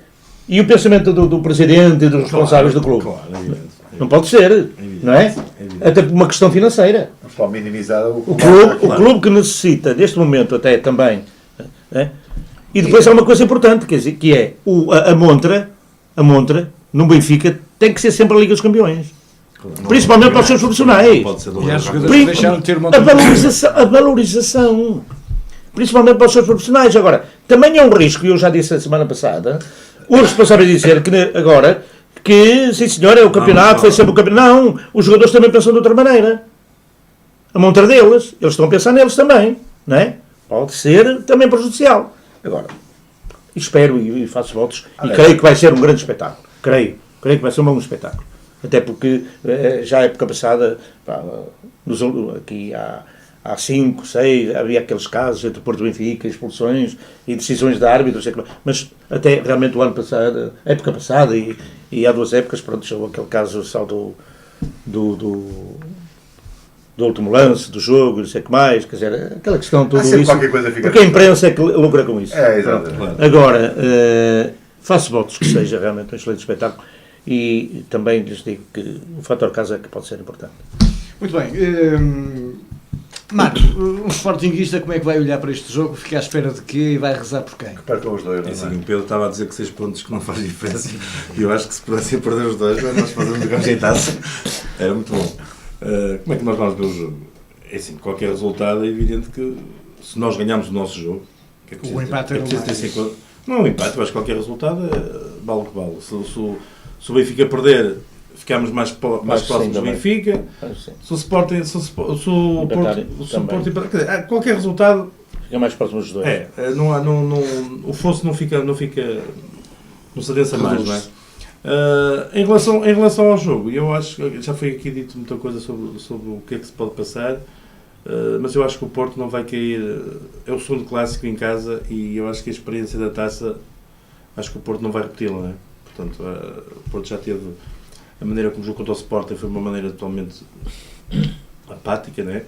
E o pensamento do presidente e dos responsáveis do clube. Claro, é evidente. Não pode ser, não é? evidente. Até por uma questão financeira. Para minimizar O clube que necessita, neste momento até também, e depois há uma coisa importante, quer dizer, que é a montra no Benfica tem que ser sempre a Liga dos Campeões. Principalmente para os seus profissionais. Pode ser E há do jogadores que deixaram de ter uma A valorização. Principalmente para os seus profissionais. Agora, também é um risco, e eu já disse a semana passada, os responsáveis dizer que agora que, sim senhor, é o campeonato, foi sempre o campeonato. Não, os jogadores também pensam de outra maneira. A montra deles, eles estão a pensar neles também, não é? Pode ser também prejudicial. Agora, espero e faço votos, e creio que vai ser um grande espetáculo. Creio que vai ser um bom espetáculo. Até porque já a época passada, aqui há 5, 6, havia aqueles casos entre Porto e Benfica, expulsões e decisões de árbitros, mas até realmente o ano passado, a época passada e há 2 épocas, pronto, houve aquele caso só do último lance do jogo, não sei o que mais, quer dizer, aquela questão, tudo isso, porque a imprensa é que lucra com isso. É, exatamente. Agora, faço votos que seja realmente um excelente espetáculo e também lhes digo que o fator casa é que pode ser importante. Muito bem. Marco, um sportinguista, como é que vai olhar para este jogo? Fica à espera de quê e vai rezar por quem? Percam os dois, não é? Assim, o Pedro estava a dizer que 6 pontos que não faz diferença, e eu acho que se pudessem perder os 2, nós fazemos o gajo em taça, era muito bom. Como é que nós vamos ver o jogo? É assim, qualquer resultado é evidente que se nós ganharmos o nosso jogo, que é O empate era mais. Não, o empate, eu acho que qualquer resultado vale o que vale. Se o Benfica perder, ficamos mais próximos do Benfica. Se o Sporting, se o Porto, quer dizer, qualquer resultado Fica mais próximo dos dois. o fosso não se adensa mais, não é? Em relação ao jogo, eu acho que já foi aqui dito muita coisa sobre o que é que se pode passar, mas eu acho que o Porto não vai cair. É o segundo clássico em casa e eu acho que a experiência da taça, acho que o Porto não vai repeti-la, não é? Portanto, o Porto já teve a maneira como jogou contra o Sporting, foi uma maneira totalmente apática, não é?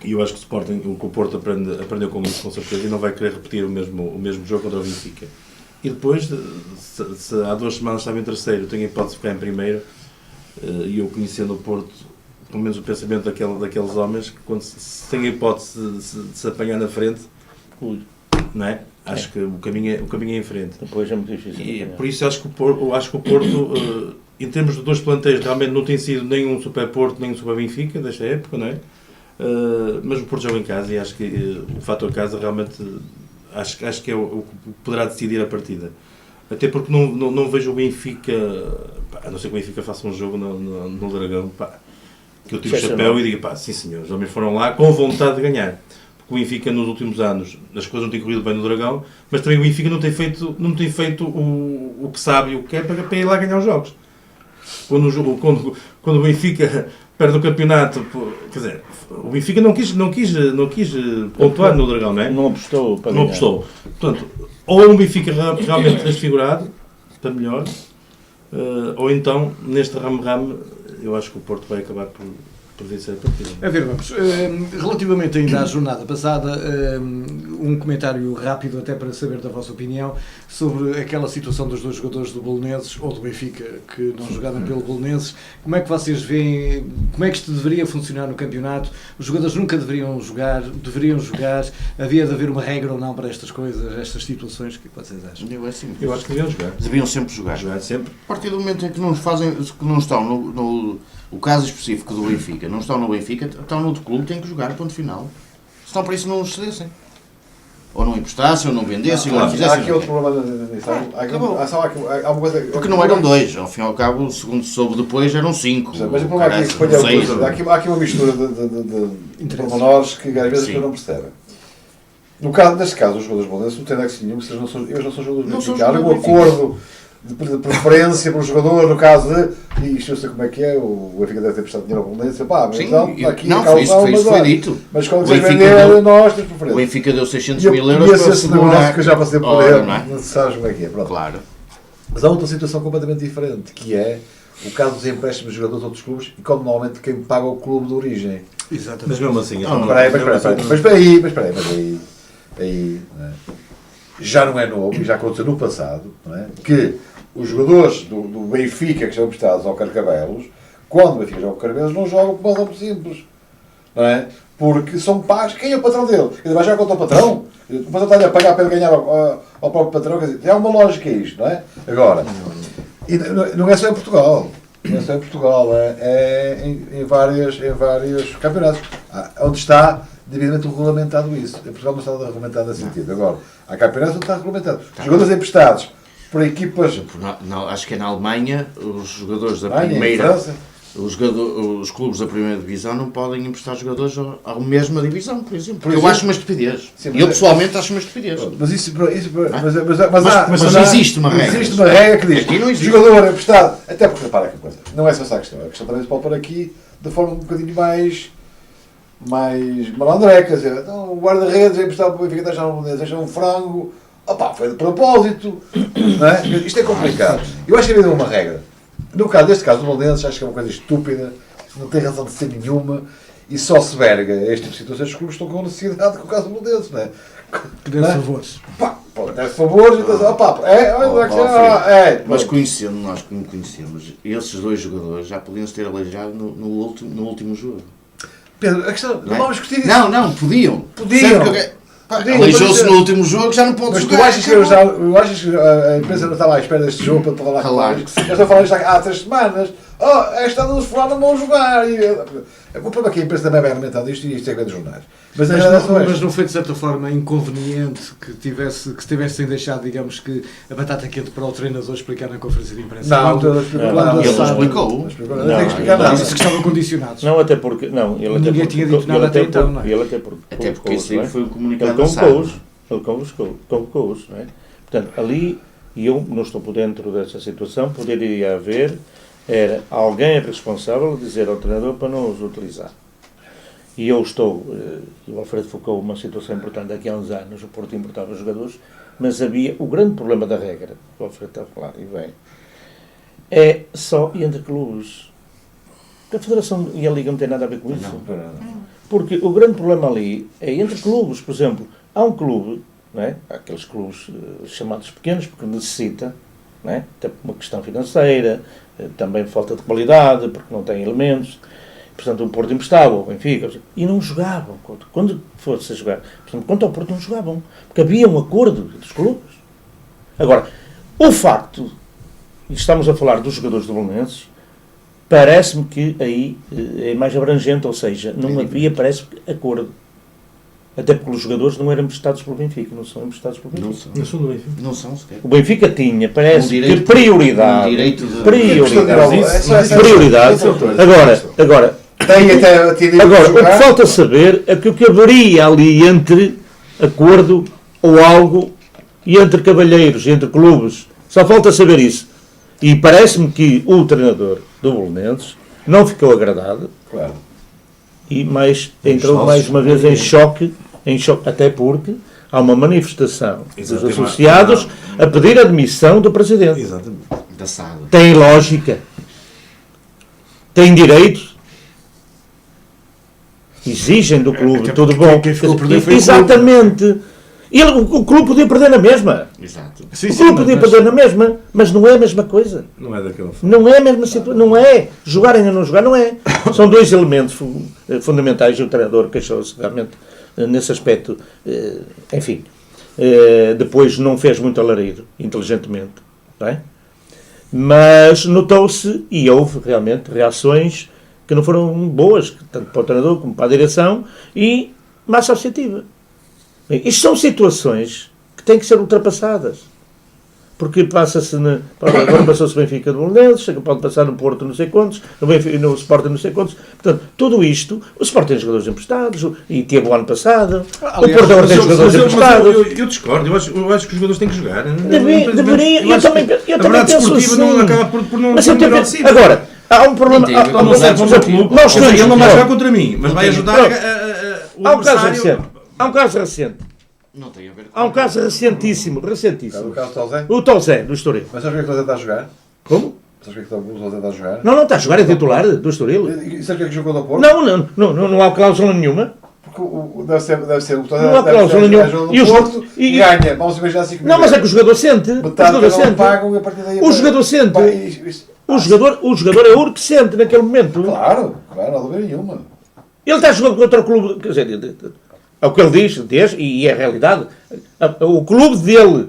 E eu acho que o Porto aprendeu com isso, com certeza, e não vai querer repetir o mesmo jogo contra o Benfica. E depois, se há 2 semanas estava em terceiro, tenho a hipótese de ficar em primeiro, e eu conhecendo o Porto, pelo menos o pensamento daqueles homens, que quando se tem a hipótese de se apanhar na frente, não é? Acho que o caminho é em frente. Depois é muito difícil. E por isso acho que o Porto, em termos de 2 plantéis, realmente não tem sido nem um Super Porto, nem um Super Benfica desta época, não é? Mas o Porto joga em casa e acho que o fator casa realmente acho que é o que poderá decidir a partida. Até porque não vejo o Benfica, a não ser que o Benfica faça um jogo no Dragão, que eu tiro o chapéu e digo, sim senhor, os homens foram lá com vontade de ganhar. Porque o Benfica nos últimos anos, as coisas não têm corrido bem no Dragão, mas também o Benfica não tem feito o que sabe e o que quer para ir lá ganhar os jogos. Quando o Benfica perde o campeonato, quer dizer, o Benfica não quis pontuar no Dragão, não é? Não apostou para Não apostou. Portanto, ou é um Benfica realmente transfigurado, para melhor, ou então, neste ramo-ramo, eu acho que o Porto vai acabar por vencer a partida. A ver, vamos. Relativamente ainda à jornada passada, um comentário rápido até para saber da vossa opinião sobre aquela situação dos 2 jogadores do Belenenses ou do Benfica que não jogaram pelo Belenenses. Como é que vocês veem, como é que isto deveria funcionar no campeonato? Os jogadores nunca deveriam jogar, havia de haver uma regra ou não para estas coisas, estas situações? O que vocês acham? Eu acho que deviam jogar. Deviam sempre jogar. Jogar sempre. A partir do momento em que não estão o caso específico do Benfica, não estão no Benfica, estão no outro clube, têm que jogar, ponto final. Senão para isso não os cedessem. Ou não emprestassem, ou não vendessem, ou não Há fizessem. aqui outro problema nisso. Há uma coisa. Porque não eram 2, ao fim e ao cabo, segundo soube depois, eram 5. Mas o problema aqui é que há aqui uma mistura de pormenores que às vezes as pessoas não percebem. Neste caso, os jogadores bolonenses não têm nexo nenhum, eles não são jogadores do Benfica. Há um acordo de preferência pelo jogador, no caso de, e isto eu sei como é que é, o Benfica deve ter prestado dinheiro ao Bolonense, pá, mas não, aqui não, foi isso foi dito. Mas quando vocês venderem, nós temos preferência. O Benfica deu 600 E mil euros para esse negócio que eu já passei por ele, não sabes como é que é, pronto. Claro. Mas há outra situação completamente diferente, que é o caso dos empréstimos de jogadores de outros clubes e quando normalmente quem paga é o clube de origem. Exatamente. Mas mesmo assim... Mas espera aí não é? Já não é novo, e já aconteceu no passado, não é? Que os jogadores do Benfica que estão emprestados ao Carcavelos, quando o Benfica joga ao Carcavelos, não jogam por uma razão simples, não é? Porque são pagos. Quem é o patrão dele? Ele vai jogar contra o patrão? O patrão está-lhe a pagar para ele ganhar ao próprio patrão? Quer dizer, há uma lógica a isto, não é? Agora, e não é só em Portugal. Não é só em Portugal, é em vários campeonatos. Onde está devidamente regulamentado isso. Em Portugal não está regulamentado nesse sentido. Agora, há campeonatos onde está regulamentado. Jogadores emprestados por equipas... Não, acho que é na Alemanha, os jogadores da primeira... Os clubes da primeira divisão não podem emprestar jogadores à mesma divisão, por exemplo. Eu acho uma estupidez. Sim, eu pessoalmente acho uma estupidez. Mas existe uma regra. Existe uma regra que diz aqui não existe. Jogador emprestado. Até porque, repara que coisa. Não é só essa a questão. A questão também se pode pôr aqui de forma um bocadinho mais malandreca. Quer dizer, então, o guarda-redes é emprestado para o Benfica, deixa um frango. Opa, foi de propósito. Não é? Isto é complicado. Eu acho que havia uma regra. Neste caso do Bolonenses, acho que é uma coisa estúpida, não tem razão de ser nenhuma e só se verga este tipo de situações que os clubes estão com necessidade, com o caso do Bolonenses, não é? Pedir favores. Pá, pode dar favores, então, mas nós como conhecemos, esses dois jogadores já podiam se ter aleijado no último jogo. Pedro, a questão, não vamos discutir isso. Não, podiam. Aleijou-se no último jogo, já não pode mas jogar. Mas tu achas que a imprensa não estava à espera deste jogo para falar claro. Eles estão a falar isto há 3 semanas. Esta ano os fulanos não vão jogar. O problema é que a imprensa também vai alimentar isto e isto é coisa dos jornais. Mas não foi de certa forma inconveniente que tivessem deixado, digamos que, a batata quente para o treinador explicar na conferência de imprensa? Não, ele explicou. Não tem que explicar nada. Disse que estavam condicionados. Não, até porque... Ninguém tinha dito nada até então, não é? Até porque isso aí foi o comunicado Ele convocou-os, não é? Portanto, ali, e eu não estou por dentro dessa situação, poderia haver, era alguém responsável dizer ao treinador para não os utilizar. E eu o Alfredo focou uma situação importante aqui há uns anos, o Porto importava os jogadores, mas havia o grande problema da regra, o Alfredo está a falar, e bem, é só entre clubes. A Federação e a Liga não tem nada a ver com isso. Não. Porque o grande problema ali é entre clubes, por exemplo, há um clube, não é? Há aqueles clubes chamados pequenos, porque necessita, não é? Até por uma questão financeira, também falta de qualidade, porque não tem elementos. Portanto, o Porto emprestava, o Benfica, e não jogavam. Quando fosse a jogar, portanto, quanto ao Porto não jogavam, porque havia um acordo entre os clubes. Agora, o facto, e estamos a falar dos jogadores do Bolonenses, parece-me que aí é mais abrangente, ou seja, não havia, parece, acordo. Até porque os jogadores não eram emprestados pelo Benfica, não são emprestados pelo Benfica. Não são do Benfica. Não são sequer. O Benfica tinha, parece que prioridade. Agora, o que falta saber é que o que haveria ali entre acordo ou algo, e entre cavalheiros, entre clubes, só falta saber isso. E parece-me que o treinador do Bolonenses não ficou agradado. Claro. E entrou mais uma vez em choque, até porque há uma manifestação dos associados a pedir a demissão do Presidente. Exatamente. Da SAD. Tem lógica. Tem direito. Exigem do clube, tudo bom. Exatamente. O clube podia perder na mesma. Exato. O clube podia perder na mesma, mas não é a mesma coisa. Não é daquela forma. Não é a mesma situação. Não é. Jogarem ou não jogar, não é. São dois elementos fundamentais. O treinador queixou-se realmente nesse aspecto. Enfim. Depois não fez muito alarido, inteligentemente. Não é? Mas notou-se, e houve realmente reações que não foram boas, tanto para o treinador como para a direção, e massa associativa. Bem, isto são situações que têm que ser ultrapassadas. Porque passa-se agora passou-se o Benfica de Bolonenses, pode passar no Porto não sei quantos, no Sporting não sei quantos. Portanto, tudo isto, o Sporting tem jogadores emprestados, e teve o ano passado, Aliás, o Porto agora tem jogadores emprestados. Eu discordo, eu acho que os jogadores têm que jogar. Deveria, eu também penso assim. Não acaba por não mas eu melhor também, decidido. agora, há um problema. Nós Ele não vai temos, jogar contra mim, mas vai ajudar o há um caso adversário. recente. Há um caso recente. Não tem a ver com Há um caso recentíssimo. O caso do Tolzé? O Tolzé, do Estoril. Mas sabes o que é que o Tolzé está a jogar? Como? Sabes o que é que o Tolzé está a jogar? Não, está a jogar, é titular do Estoril. E sabes o que é que jogou no Porto? Não há cláusula nenhuma. Porque deve ser o Tolzé Não há cláusula nenhuma. no E os- Porto e- e ganha. Vamos imaginar 5 Não, mas é que o jogador sente. O metade jogador não sente. pagam e a partir daí... O jogador sente. Pá, isto- O jogador é o que sente naquele momento. Claro, não há dúvida nenhuma. Ele está jogando contra o clube. Quer dizer, é o que ele diz, e é a realidade. O clube dele.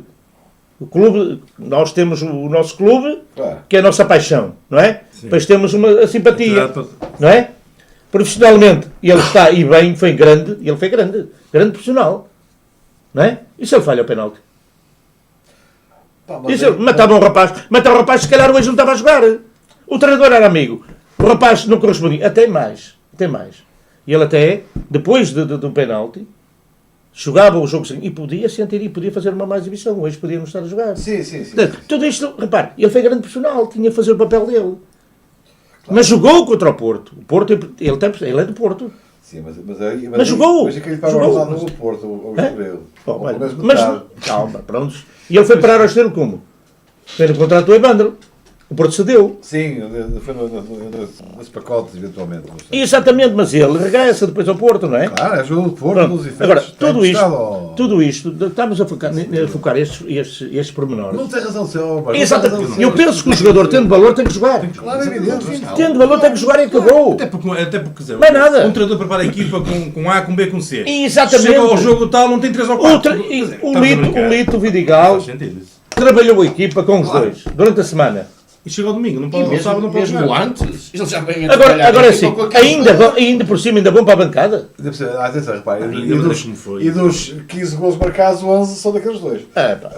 Nós temos o nosso clube, Claro. que é a nossa paixão, não é? Depois temos a simpatia, Exato. não é? Profissionalmente, ele está e bem, foi grande grande profissional, não é? E se ele falha o penalti? Pá, E se ele matava um rapaz, se calhar hoje não estava a jogar. O treinador era amigo, o rapaz não correspondia, até mais. E ele até, depois do penalti, jogava o jogo e podia sentir e podia fazer uma má exibição, hoje podia não estar a jogar. Sim. Portanto, tudo isto, repare, ele foi grande profissional, tinha a fazer o papel dele. Mas jogou contra o Porto. O Porto, ele é do Porto. Sim, Mas jogou. Mas aquele para o Jogou. lado do Porto, o É? Estoril. Bom, olha, Mesmo mas, metade. calma, pronto. E ele foi parar ao Estoril como? Foi no contrato do Evandro. O Porto cedeu. Sim, foi nesse pacote, eventualmente. não sei. Exatamente, mas ele regressa depois ao Porto, não é? Claro, é jogo do Porto, Pronto. dos efeitos. Agora, Está tudo emprestado ao- isto, estamos a focar estes pormenores. Não tem razão seu, mas Exatamente. Eu penso que o jogador, tendo valor, tem que jogar. Claro, é evidente. Tendo valor, tem que jogar e acabou. Até porque quer dizer, Mais nada. um treinador prepara a equipa com A, com B, com C. Exatamente. Chega ao jogo tal, não tem 3 ou 4. O Lito Vidigal Faz sentido isso. trabalhou a equipa com os dois durante a semana. E chega ao domingo, não E pode, mesmo, sábado não pode mesmo jogar. antes, eles já vêm a trabalhar Agora aqui sim, com aquele- ainda por cima, ainda bom para a bancada. Atenção, repare. Ainda lembras como foi. E dos 15 gols marcados, 11 são daqueles dois.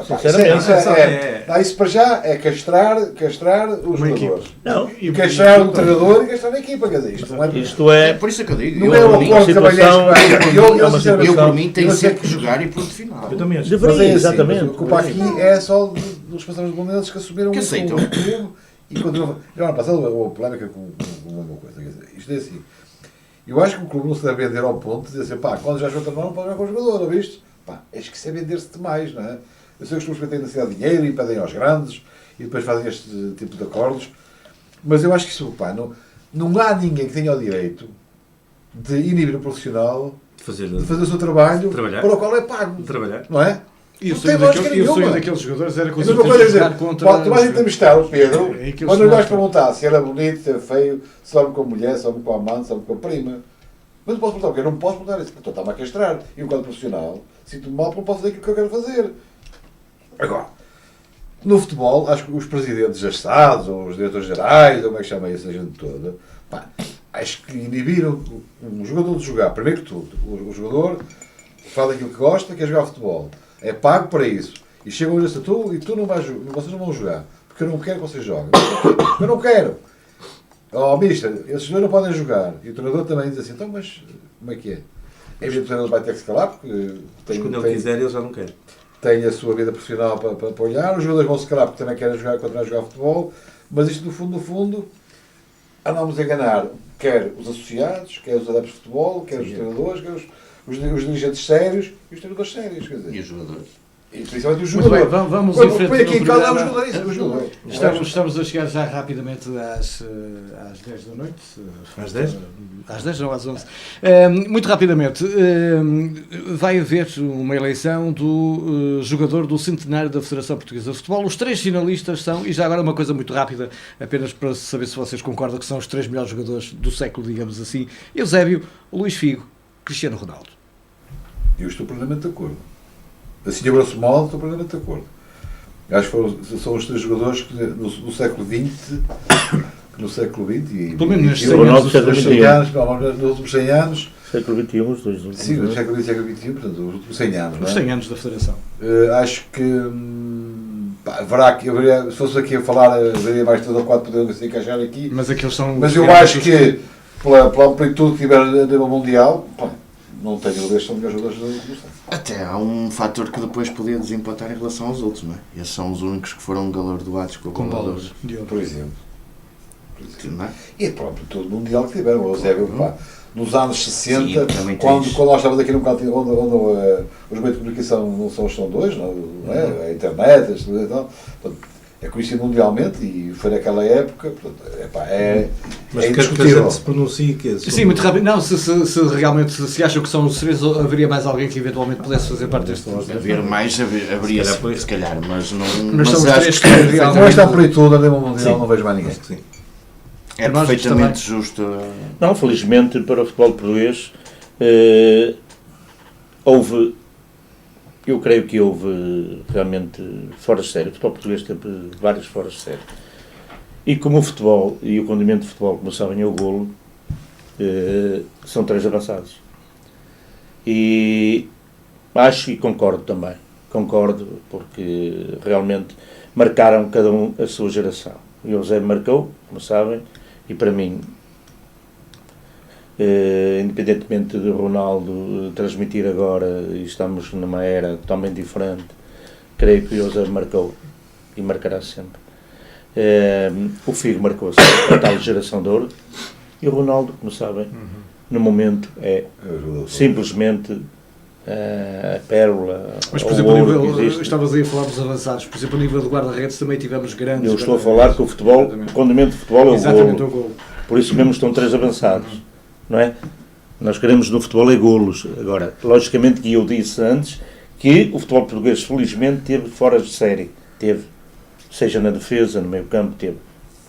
Sinceramente. Isso para já é castrar os jogadores. Não. E castrar o treinador e castrar a equipa. Quer dizer, isto não é. Isto É é. por isso que eu digo. Não eu, é por o mim, acordo de situação- cavalheiros. é uma situação- eu, por mim, tenho eu sei sempre que jogar e ponto final. Eu também acho. Mas Deveria, é assim, exatamente. mas a culpa aqui é só dos responsáveis de Bolonenses que assumiram Que o aceitam. clube e continuam. Já no ano passado houve polémica com uma coisa. Quer dizer, isto é assim. Eu acho que o clube não se deve vender ao ponto de dizer assim, pá, quando já joga não pode jogar com o jogador, ouviste? Pá, acho que isso é vender-se demais, não é? Eu sei que os clubes têm necessidade de dinheiro e pedem aos grandes e depois fazem este tipo de acordos, mas eu acho que isso, pá, não há ninguém que tenha o direito de inibir o profissional de fazer o seu trabalho Trabalhar. para o qual é pago, Trabalhar. não é? E o Não tem sonho, lógica daquele, e o sonho nenhuma. daqueles jogadores era A mesma coisa é dizer, tu vais entrevistar o Pedro, É aquilo quando que lhe vais se perguntar se era bonito, se era feio, se dorme com a mulher, se dorme com a amante, se dorme com a prima. Mas não posso perguntar, porque eu não posso perguntar isso, porque está-me a castrar. E eu, quando profissional, sinto-me mal porque não posso fazer aquilo que eu quero fazer. Agora, no futebol, acho que os presidentes das SADs, ou os diretores gerais, ou como é que chama essa gente toda, pá, acho que inibiram um jogador de jogar, primeiro que tudo, o jogador faz aquilo que gosta, quer jogar futebol, é pago para isso, e chegam a dizer e tu não vais, vocês não vão jogar, porque eu não quero que vocês joguem, eu não quero. Oh, mister, esses dois não podem jogar, e o treinador também diz assim, então, mas como é que é? É evidente que o treinador vai ter que se calar, porque Mas quando ele quiser, ele já não quer. tem a sua vida profissional para apoiar, os jogadores vão se calar porque também querem jogar, continuar a jogar futebol, mas isto no fundo, andamos a enganar quer os associados, quer os adeptos de futebol, quer os treinadores, quer os dirigentes sérios e os treinadores sérios, quer dizer. E os jogadores? E principalmente os Muito bem, jogadores. vamos Quando em frente põe aqui no em causa é o programa. jogador, isso, o jogador. Estamos a chegar já rapidamente às 10 da noite. Às 10? Às 10 não, às 11. Muito rapidamente, vai haver uma eleição do jogador do centenário da Federação Portuguesa de Futebol. Os 3 finalistas são, e já agora uma coisa muito rápida, apenas para saber se vocês concordam que são os 3 melhores jogadores do século, digamos assim: Eusébio, Luís Figo, Cristiano Ronaldo. Eu estou plenamente de acordo. Assim, a grosso modo, estou plenamente de acordo. Acho que são os 3 jogadores que, do século XX que no século XX e Pelo menos nestes e- 100 anos, nos século 100 XXI. anos, pelo menos nos últimos 100 anos, Século XXI, os dois últimos. sim, no século XX e século XXI, portanto, os últimos 100 anos, não Os é? 100 anos da Federação. Acho que pá, haverá que, se fosse aqui a falar, haveria mais 3 ou 4 poderiam se encaixar aqui, Mas aqueles são... mas eu acho que pela amplitude que tiver a nível mundial, pá, não tenho dúvidas que são melhores jogadores do que você. Até há um fator que depois podia desempatar em relação aos outros, não é? Esses são os únicos que foram galardoados com Com bola bolas de ouro. Por exemplo. não é? E próprio todo mundial que tiveram. O Eusébio, pá, nos anos 60, Sim, também quando tens. nós estávamos aqui num canto onde os meios de comunicação não são dois, não é? A internet, as televisões e tal, portanto, é conhecido mundialmente e foi naquela época, portanto, Mas é queres que a indiscutível. gente se pronuncie que Sim, muito rápido. Não, se realmente se acham que são os três, haveria mais alguém que eventualmente pudesse fazer parte deste Se lote. haver mais, haveria se calhar, mas não. Mas são os acho três que que Com realmente... esta amplitude a nível mundial Sim. não vejo mais ninguém. Acho que sim. é nós perfeitamente justo. Não, felizmente para o futebol português houve, eu creio que houve realmente fora de série. O futebol português teve vários fora de série. E como o futebol e o condimento de futebol, como sabem, é o golo, são 3 avançados. E acho e concordo também. Concordo porque realmente marcaram cada um a sua geração. O Eusébio marcou, como sabem, e para mim, independentemente de Ronaldo transmitir agora, e estamos numa era totalmente diferente, creio que o Eusébio marcou e marcará sempre. O Figo marcou a tal geração de ouro, e o Ronaldo, como sabem, no momento é simplesmente a pérola. Mas, por ou exemplo, o a ouro que nível, existe. estavas aí a falar dos avançados, por exemplo, a nível de guarda-redes também tivemos grandes... Eu estou a falar que o futebol, Exatamente. o condimento de futebol é o Exatamente, golo. o golo. Por isso mesmo estão 3 avançados, não é? Nós queremos no futebol é golos. Agora, logicamente que eu disse antes que o futebol português felizmente teve fora de série. Teve, seja na defesa, no meio campo, teve.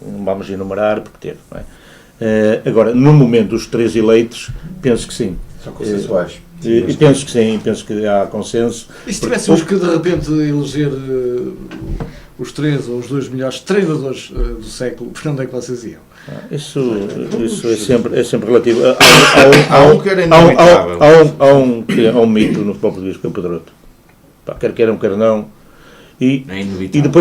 Não vamos enumerar porque teve, não é? Agora, no momento dos 3 eleitos, penso que sim. São consensuais. E penso que sim, penso que há consenso. E se tivéssemos que de repente eleger os 3 ou os 2 melhores treinadores do século, por onde é que vocês iam? Isso é sempre relativo. Há um que era inevitável. Há um mito no futebol português que é o Pedroto. Pá, quer queiram, quer não. E É inevitável.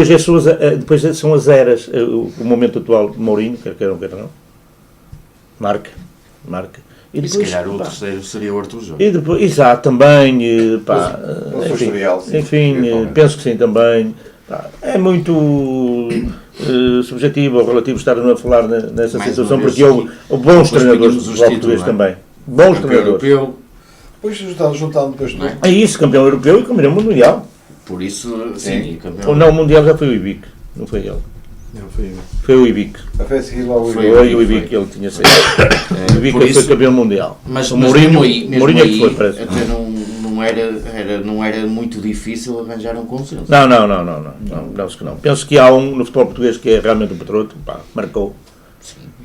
depois são as eras. O momento atual, Mourinho, quer queiram, quer não. Marca. E se calhar o terceiro seria o Arthur Jorge. E depois, exato, também, pá, Mas o historial, sim. enfim, penso que sim também. Pá, é muito subjetivo ou relativo estar a falar nessa Mais situação, uma vez, porque houve bons depois treinadores tínhamos do os futebol títulos, português não é? também. Bons Campeão treinadores. europeu, Depois juntando depois Não é? tudo. É isso, campeão europeu e campeão mundial. por isso, sim, e campeão. Ou não, o mundial já foi o Ibic, não foi ele. Não, foi Foi o Ibic. A fé seguir lá o Foi Foi o Ibic que ele tinha saído. O Ibic por foi isso- campeão mundial. Mas, o mas Mourinho, mesmo Mourinho é aí, que foi, parece. até não era muito difícil arranjar um consenso. Não, penso que não. Penso que há um no futebol português que é realmente o Pedroto, pá, marcou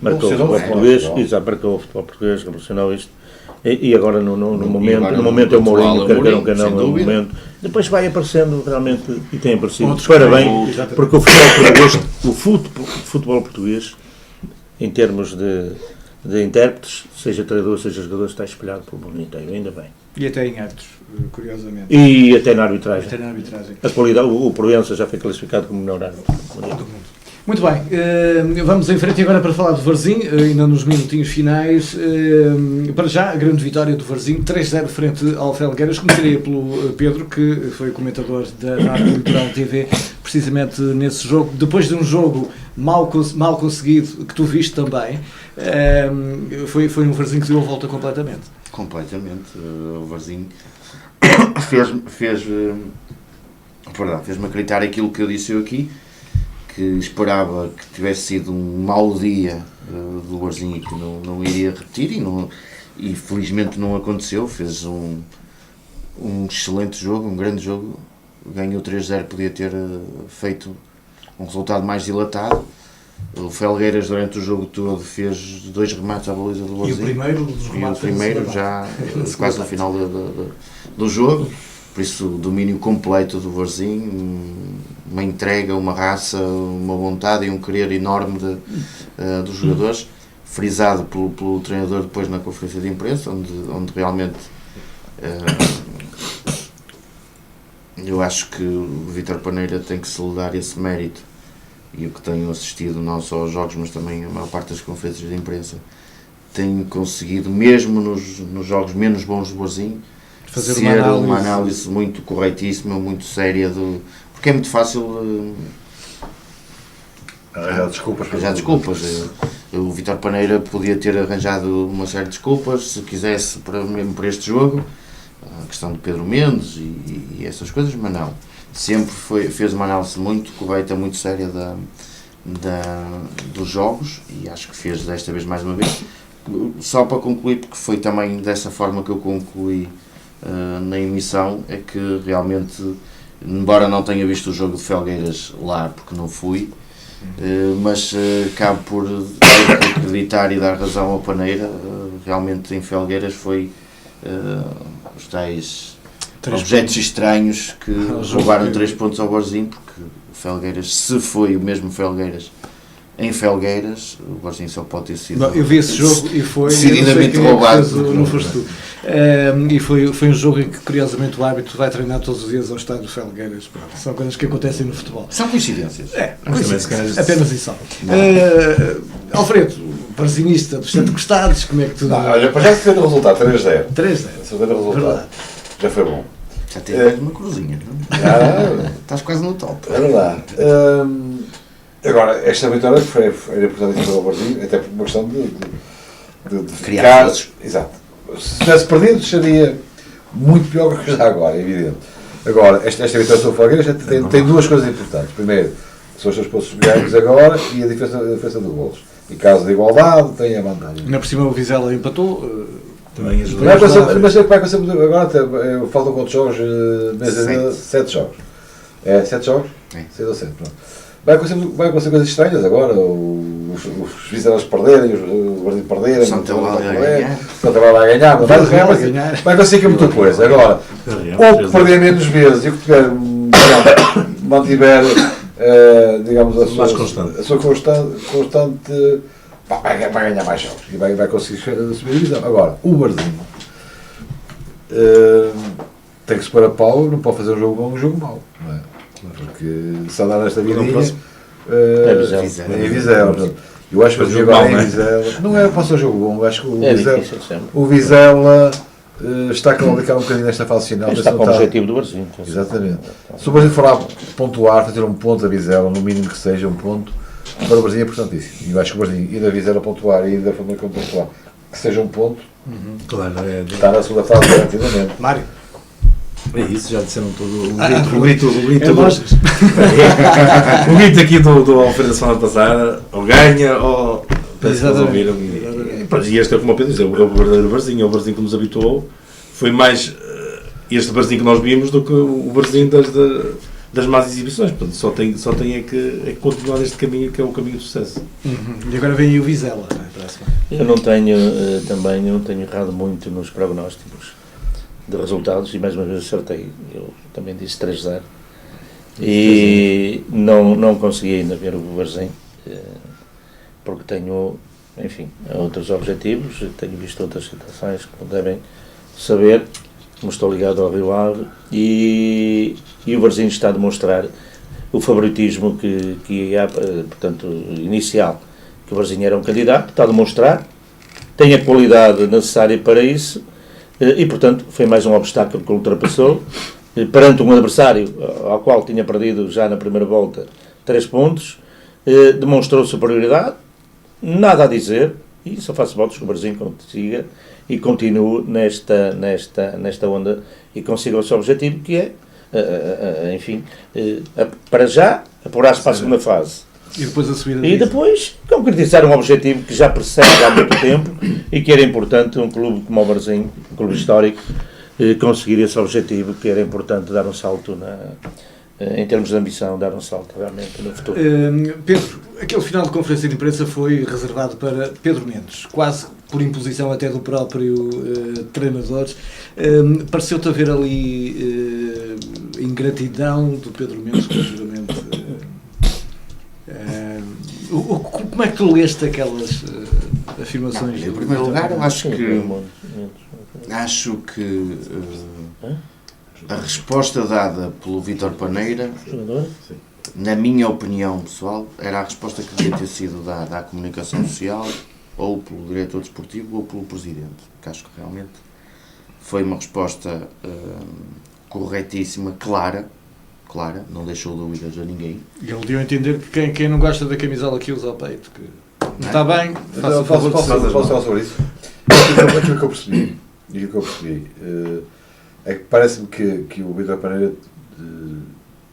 o Revolucionou futebol o português, futebol. exato, marcou o futebol português, revolucionou isto. E agora no agora momento é o no Mourinho, atual quer queiram, quer Mourinho, não, sem é o dúvida. momento. Depois vai aparecendo realmente, e tem aparecido, Outros parabéns, exatamente. porque o futebol português, o futebol português, em termos de intérpretes, seja treinador, seja jogador, está espelhado pelo mundo inteiro, ainda bem. E até em árbitros, curiosamente. E até na arbitragem. Até na arbitragem. A qualidade, o Proença já foi classificado como melhor árbitro mundial. Muito bem, vamos em frente agora para falar do Varzim, ainda nos minutinhos finais. Para já, a grande vitória do Varzim, 3-0 frente ao Felgueiras. Começaria pelo Pedro, que foi comentador da Rádio Litoral TV, precisamente nesse jogo. Depois de um jogo mal conseguido, que tu viste também, foi um Varzim que deu a volta completamente. Completamente. O Varzim fez-me acreditar aquilo que eu disse eu aqui, que esperava que tivesse sido um mau dia do Varzim e que não iria repetir e felizmente não aconteceu. Fez um excelente jogo, um grande jogo, ganhou 3-0, podia ter feito um resultado mais dilatado. O Felgueiras durante o jogo todo fez 2 remates à baliza do E o Varzim. primeiro dos E o remates primeiro já quase no final do jogo. Por por isso o domínio completo do Varzim, uma entrega, uma raça, uma vontade e um querer enorme dos jogadores, frisado pelo treinador depois na conferência de imprensa, onde realmente eu acho que o Vítor Paneira tem que se lhe dar esse mérito, e o que tenho assistido não só aos jogos, mas também a maior parte das conferências de imprensa, tem conseguido, mesmo nos jogos menos bons do Varzim, Fazer ser uma análise muito corretíssima, muito séria, porque é muito fácil arranjar desculpas. O Vítor Paneira podia ter arranjado uma série de desculpas, se quisesse, mesmo para este jogo, a questão de Pedro Mendes e essas coisas, mas não. Sempre fez uma análise muito correta, muito séria dos jogos, e acho que fez desta vez mais uma vez. Só para concluir, porque foi também dessa forma que eu concluí na emissão, é que realmente, embora não tenha visto o jogo de Felgueiras lá, porque não fui, mas acabo por acreditar e dar razão ao Paneira. Realmente em Felgueiras foi os tais objetos estranhos que roubaram 3 pontos ao Varzim, porque o Felgueiras, se foi o mesmo Felgueiras em Felgueiras, o Varzim só pode ter sido... Eu vi esse jogo e foi... decididamente roubado. Não foste tu. E foi um jogo em que, curiosamente, o árbitro vai treinar todos os dias ao estádio de Felgueiras. Pronto, são coisas que acontecem no futebol. São coincidências. Apenas isso. Alfredo, varzinista dos Santo Costados, como é que tu... Olha, para já se ver o resultado, 3-0. 3-0. Se ver o resultado, Verdade. já foi bom. Já tens mais uma cruzinha, não? Estás quase no top. É verdade. Agora, esta vitória era importante para o Varzim, até por uma questão de criar ficar... Exato. Se tivesse perdido, seria muito pior que já agora, é evidente. Agora, esta vitória sobre o Felgueiras tem duas coisas importantes. Primeiro, são os seus pontos ganhos agora e a diferença de golos. Em caso de igualdade, tem a vantagem. Ainda por cima o Vizela empatou. Também ajuda. Mas vai acontecer agora, faltam quantos jogos? 7 jogos. 7 jogos? 6 ou 7, pronto. Vai acontecer coisas estranhas agora, os Vizelas perderem, o Varzim perderem, o Santa Eulalia vai ganhar, vai acontecer muita coisa. Agora, ou que perder menos vezes e o que tiver, mantiver, digamos, a sua constante, vai ganhar mais jogos e vai conseguir subir a divisão. Agora, o Varzim tem que se pôr a pau, não pode fazer um jogo bom, um jogo mau, não é? Porque se andar nesta vidinha é Vizela. Eu acho que o Vizela não é para ser um jogo bom. Eu acho que o Vizela está a claudicar um bocadinho nesta fase final. Está com o objetivo do Varzim. Exatamente. Se o Varzim for lá pontuar, fazer um ponto a Vizela, no mínimo que seja um ponto, para o Varzim é importantíssimo. E eu acho que o Varzim ir da Vizela pontuar e ir da Família pontuar, que seja um ponto, Claro, está na segunda fase garantidamente. Mário. É isso, já disseram tudo. O grito aqui do Alfredo da semana passada, ou ganha, ou parece que eles ouviram. E este é como o Pedro diz, é o verdadeiro Varzim, é o Varzim que nos habituou. Foi mais este Varzim que nós vimos do que o Varzim das más exibições. Portanto, só tem é que continuar neste caminho, que é o caminho do sucesso. E agora vem aí o Vizela, não é? Eu não tenho errado muito nos prognósticos de resultados e mais uma vez acertei. Eu também disse 3-0 e não consegui ainda ver o Varzim porque tenho, enfim, outros objetivos, tenho visto outras situações que devem saber, como estou ligado ao Rio Ave e o Varzim está a demonstrar o favoritismo que há, portanto, inicial, que o Varzim era um candidato, está a demonstrar, tem a qualidade necessária para isso. E, portanto, foi mais um obstáculo que ultrapassou, perante um adversário ao qual tinha perdido já na primeira volta 3 pontos, demonstrou superioridade, nada a dizer, e só faço votos que o Varzim consiga e continue nesta onda e consiga o seu objetivo, que é, enfim, para já, apurar-se para a segunda fase. E depois a subida E depois concretizar um objetivo que já persegue há muito tempo e que era importante um clube como o Varzim, um clube histórico, conseguir esse objetivo, que era importante dar um salto em termos de ambição, dar um salto realmente no futuro. Pedro, aquele final de conferência de imprensa foi reservado para Pedro Mendes, quase por imposição até do próprio treinador. Pareceu-te haver ali ingratidão do Pedro Mendes relativamente. Como é que tu leste aquelas afirmações? Em primeiro lugar, eu acho que a resposta dada pelo Vítor Paneira, na minha opinião pessoal, era a resposta que devia ter sido dada à comunicação social, ou pelo diretor desportivo, ou pelo presidente. Que acho que realmente foi uma resposta corretíssima, clara, não deixou dúvidas a ninguém. Ele deu a entender que quem não gosta da camisola que usa ao peito, que não está bem, faça o favor de Posso falar sobre isso? Aquilo que eu percebi é que parece-me que o Vítor Paneira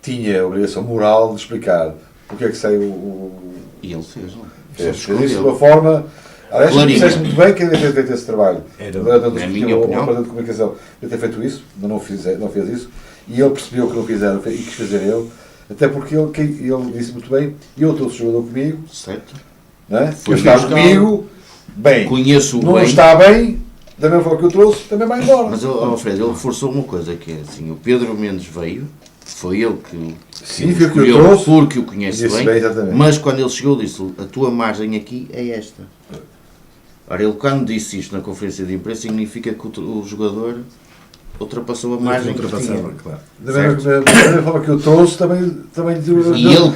tinha a obrigação moral de explicar porque é que saiu E ele fez, não fez isso de uma forma. Aliás, tu disseste muito bem que ele devia ter feito esse trabalho. Na minha opinião. De comunicação devia ter feito isso, mas não fez isso. E ele percebeu que não fizeram e quis fazer ele, até porque ele disse muito bem, eu trouxe o jogador comigo, certo? não é? Foi Eu estava buscar. comigo, bem, Conheço-o não bem. está bem, da mesma forma que eu trouxe, também vai embora. Mas, Alfredo, ele reforçou uma coisa, que é assim, o Pedro Mendes veio, foi ele que Sim, o foi o que eu escolheu trouxe, porque o conhece disse bem, bem, exatamente. mas quando ele chegou disse, a tua margem aqui é esta. Ora, ele quando disse isto na conferência de imprensa, significa que o jogador ultrapassou a margem que tinha. claro. Da mesma forma que eu trouxe, também E ele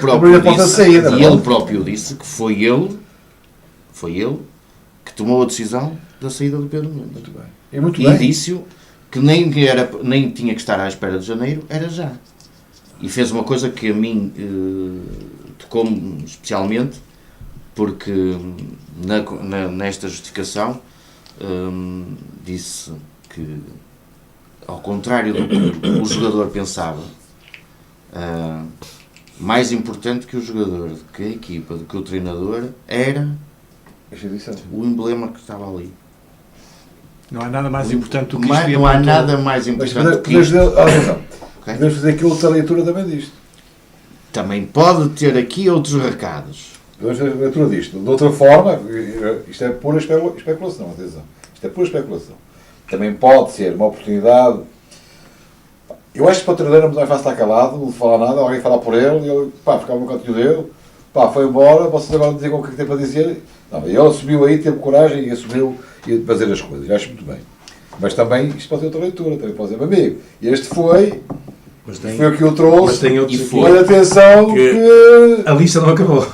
próprio disse que foi ele que tomou a decisão da saída do Pedro Mendes. Muito bem. E muito E bem. disse-o que nem tinha que estar à espera de janeiro, era já. E fez uma coisa que a mim tocou-me especialmente, porque nesta justificação disse que, ao contrário do que o jogador pensava, mais importante que o jogador, do que a equipa, do que o treinador, era o emblema que estava ali. Não há nada mais importante do que isto. Não há nada mais importante que Mas isto. Ok? podemos fazer aqui outra leitura também disto. Também pode ter aqui outros recados. Podemos fazer a leitura disto. De outra forma, isto é pura especulação, atenção. Isto é pura especulação. Também pode ser uma oportunidade. Eu acho que para o treinador é muito mais fácil estar calado, não falar nada, alguém falar por ele, e ele ficava no cantinho dele, foi embora, vocês agora dizem o que tem para dizer. Não, ele assumiu aí, teve coragem e assumiu e fazer as coisas. Eu acho muito bem. Mas também, isto pode ter outra leitura, também pode ser, meu amigo, este foi o que eu trouxe, Mas tem outros E aqui. foi. olha atenção que... A lista não acabou.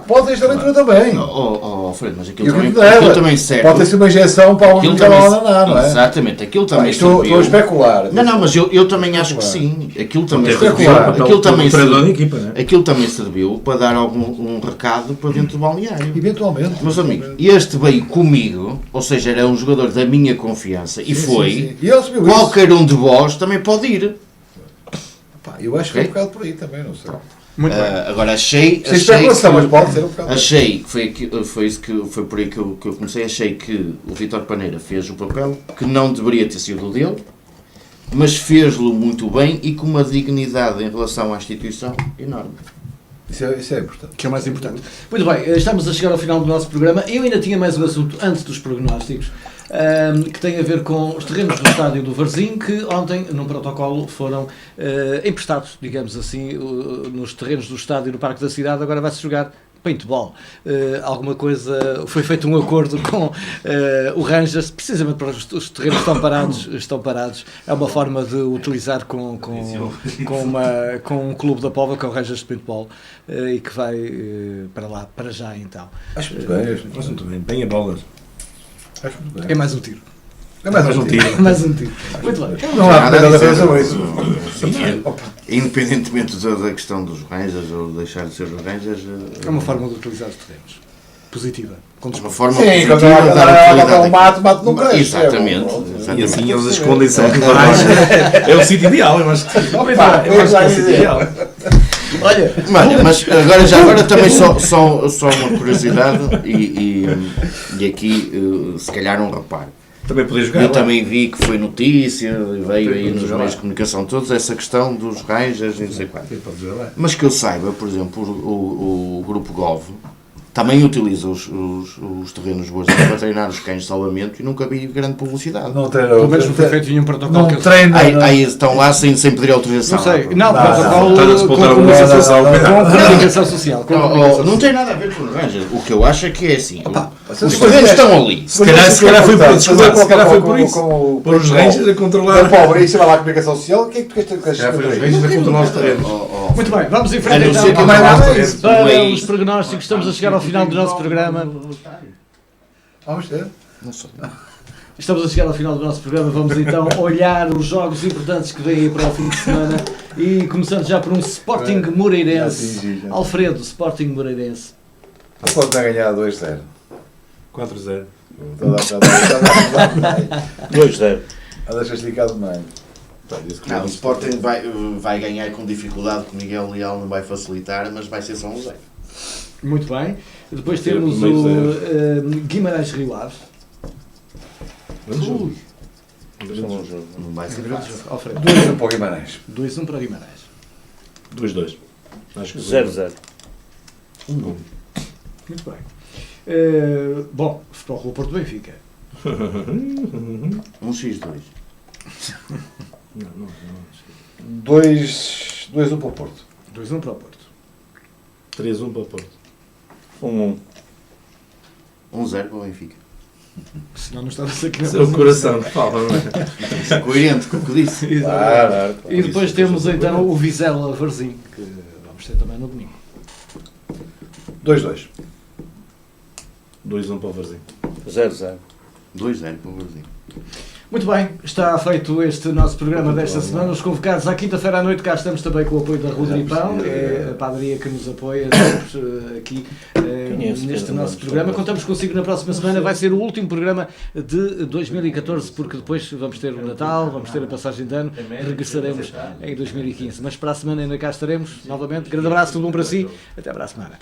pode ter esta leitura também. Alfredo, mas E aquilo o que também, também serve. pode ter sido uma injeção para alguém Aquilo que não também, não é? exatamente, aquilo também Estou a serviu. especular. Não, mas eu também acho que sim. Aquilo também Teve serviu. Aquilo também treinador da serviu. equipa, né? Aquilo também serviu para dar um recado para dentro do balneário. Eventualmente. Meus amigos, este veio comigo, ou seja, era um jogador da minha confiança e foi. Sim. E ele assumiu Qualquer um de vós também pode ir. isso. Eu acho que é um Ok? bocado por aí também, não sei. Muito bem. Agora achei Sem especulação, mas que, pode ser um bocado. achei que foi por aí que eu comecei. Achei que o Vítor Paneira fez o papel que não deveria ter sido o dele, mas fez-lo muito bem e com uma dignidade em relação à instituição enorme. Isso é importante. Que é o mais importante. Muito bem, estamos a chegar ao final do nosso programa. Eu ainda tinha mais um assunto antes dos prognósticos, que tem a ver com os terrenos do estádio do Varzim, que ontem, num protocolo, foram emprestados, digamos assim, nos terrenos do estádio no Parque da Cidade. Agora vai-se jogar paintball. Alguma coisa, foi feito um acordo com o Rangers, precisamente para os terrenos estão parados. É uma forma de utilizar com um clube da Póvoa, que é o Rangers de paintball, e que vai para lá, para já então. Acho muito bem. Mas muito bem. Bem a bolas. Acho muito É bem. mais um tiro. É mais um tiro. É mais um tiro. Muito bem. Não há Nada a nada a dizer. fazer sobre isso. Independentemente da questão dos Rangers ou deixar de ser os Rangers, É uma forma de utilizar os terrenos. Positiva. Com uma desconto. forma Sim, positiva quando de dar há utilidade um mato não cresce. Exatamente. E assim exatamente. eles escondem-se ao redor. É o sítio ideal, eu acho que Opa, eu acho que é o sítio ideal. Olha, Olha, mas agora também só uma curiosidade e aqui se calhar um reparo. Também podes jogar. Eu lá. também vi que foi notícia, veio aí nos jogar meios lá. de comunicação todos, essa questão dos Rangers e não sei quanto. Pode jogar lá. Mas que eu saiba, por exemplo, o Grupo Gov também utiliza os terrenos boas para treinar os cães de salvamento e nunca vi grande publicidade. Não treina. Pelo menos não foi feito nenhum protocolo. Não que eu treina. Aí estão lá sem pedir autorização. Não sei, não, Não, protocolo está a disputar com uma comunicação situação. com comunicação social. com comunicação Não tem nada a ver com o Rangers. O que eu acho é que é assim. Os Se terrenos estão ali. Se calhar foi por isso. Se calhar foi por isso. Por os Rangers a controlar. É pobre, aí você vai lá a comunicação social, o que é que tu queres Já foi os Rangers a controlar os terrenos. Muito bem, vamos em A frente não ser que então mais nada para isso. Não é os isso. prognósticos. Estamos a chegar ao final do nosso programa. Vamos ter? Não sei. Estamos a chegar ao final do nosso programa. Vamos então olhar os jogos importantes que vêm aí para o fim de semana. E começando já por um Sporting Moreirense. Alfredo, Sporting Moreirense. Pode ter ganhado 2-0. 4-0. 2-0. Andas castigado demais. Não, o Sporting vai ganhar com dificuldade, que o Miguel Leal não vai facilitar, mas vai ser só um 0. Muito bem. Depois Ter temos primeiro o Guimarães Rio Aves. Não vai ser fácil. Alfredo. 2-1 para o Guimarães. 2-1 para Guimarães. 2-2. Acho que 0-0. Muito bem. Bom, Futebol Clube Porto Benfica. 1x2. 2-1 para o Porto. 2-1 para o Porto. 3-1 para o Porto. 1-1. 1-0 para o Benfica. Senão não estava aqui na Isso é o coração que fala, não é? Isso é coerente com o que disse. Exatamente. E depois temos então o Vizela Varzim, que vamos ter também no domingo. 2-2. 2-1 para o Varzim. 0-0. 2-0 para o Brasil. Muito bem, está feito este nosso programa desta semana. Os convocados à quinta-feira à noite, cá estamos também com o apoio da Rodripão, é a padaria que nos apoia sempre aqui neste nosso programa. Contamos consigo na próxima semana, vai ser o último programa de 2014, porque depois vamos ter o Natal, vamos ter a passagem de ano, regressaremos em 2015. Mas para a semana ainda cá estaremos novamente. Grande abraço, tudo bom para si, até para a semana.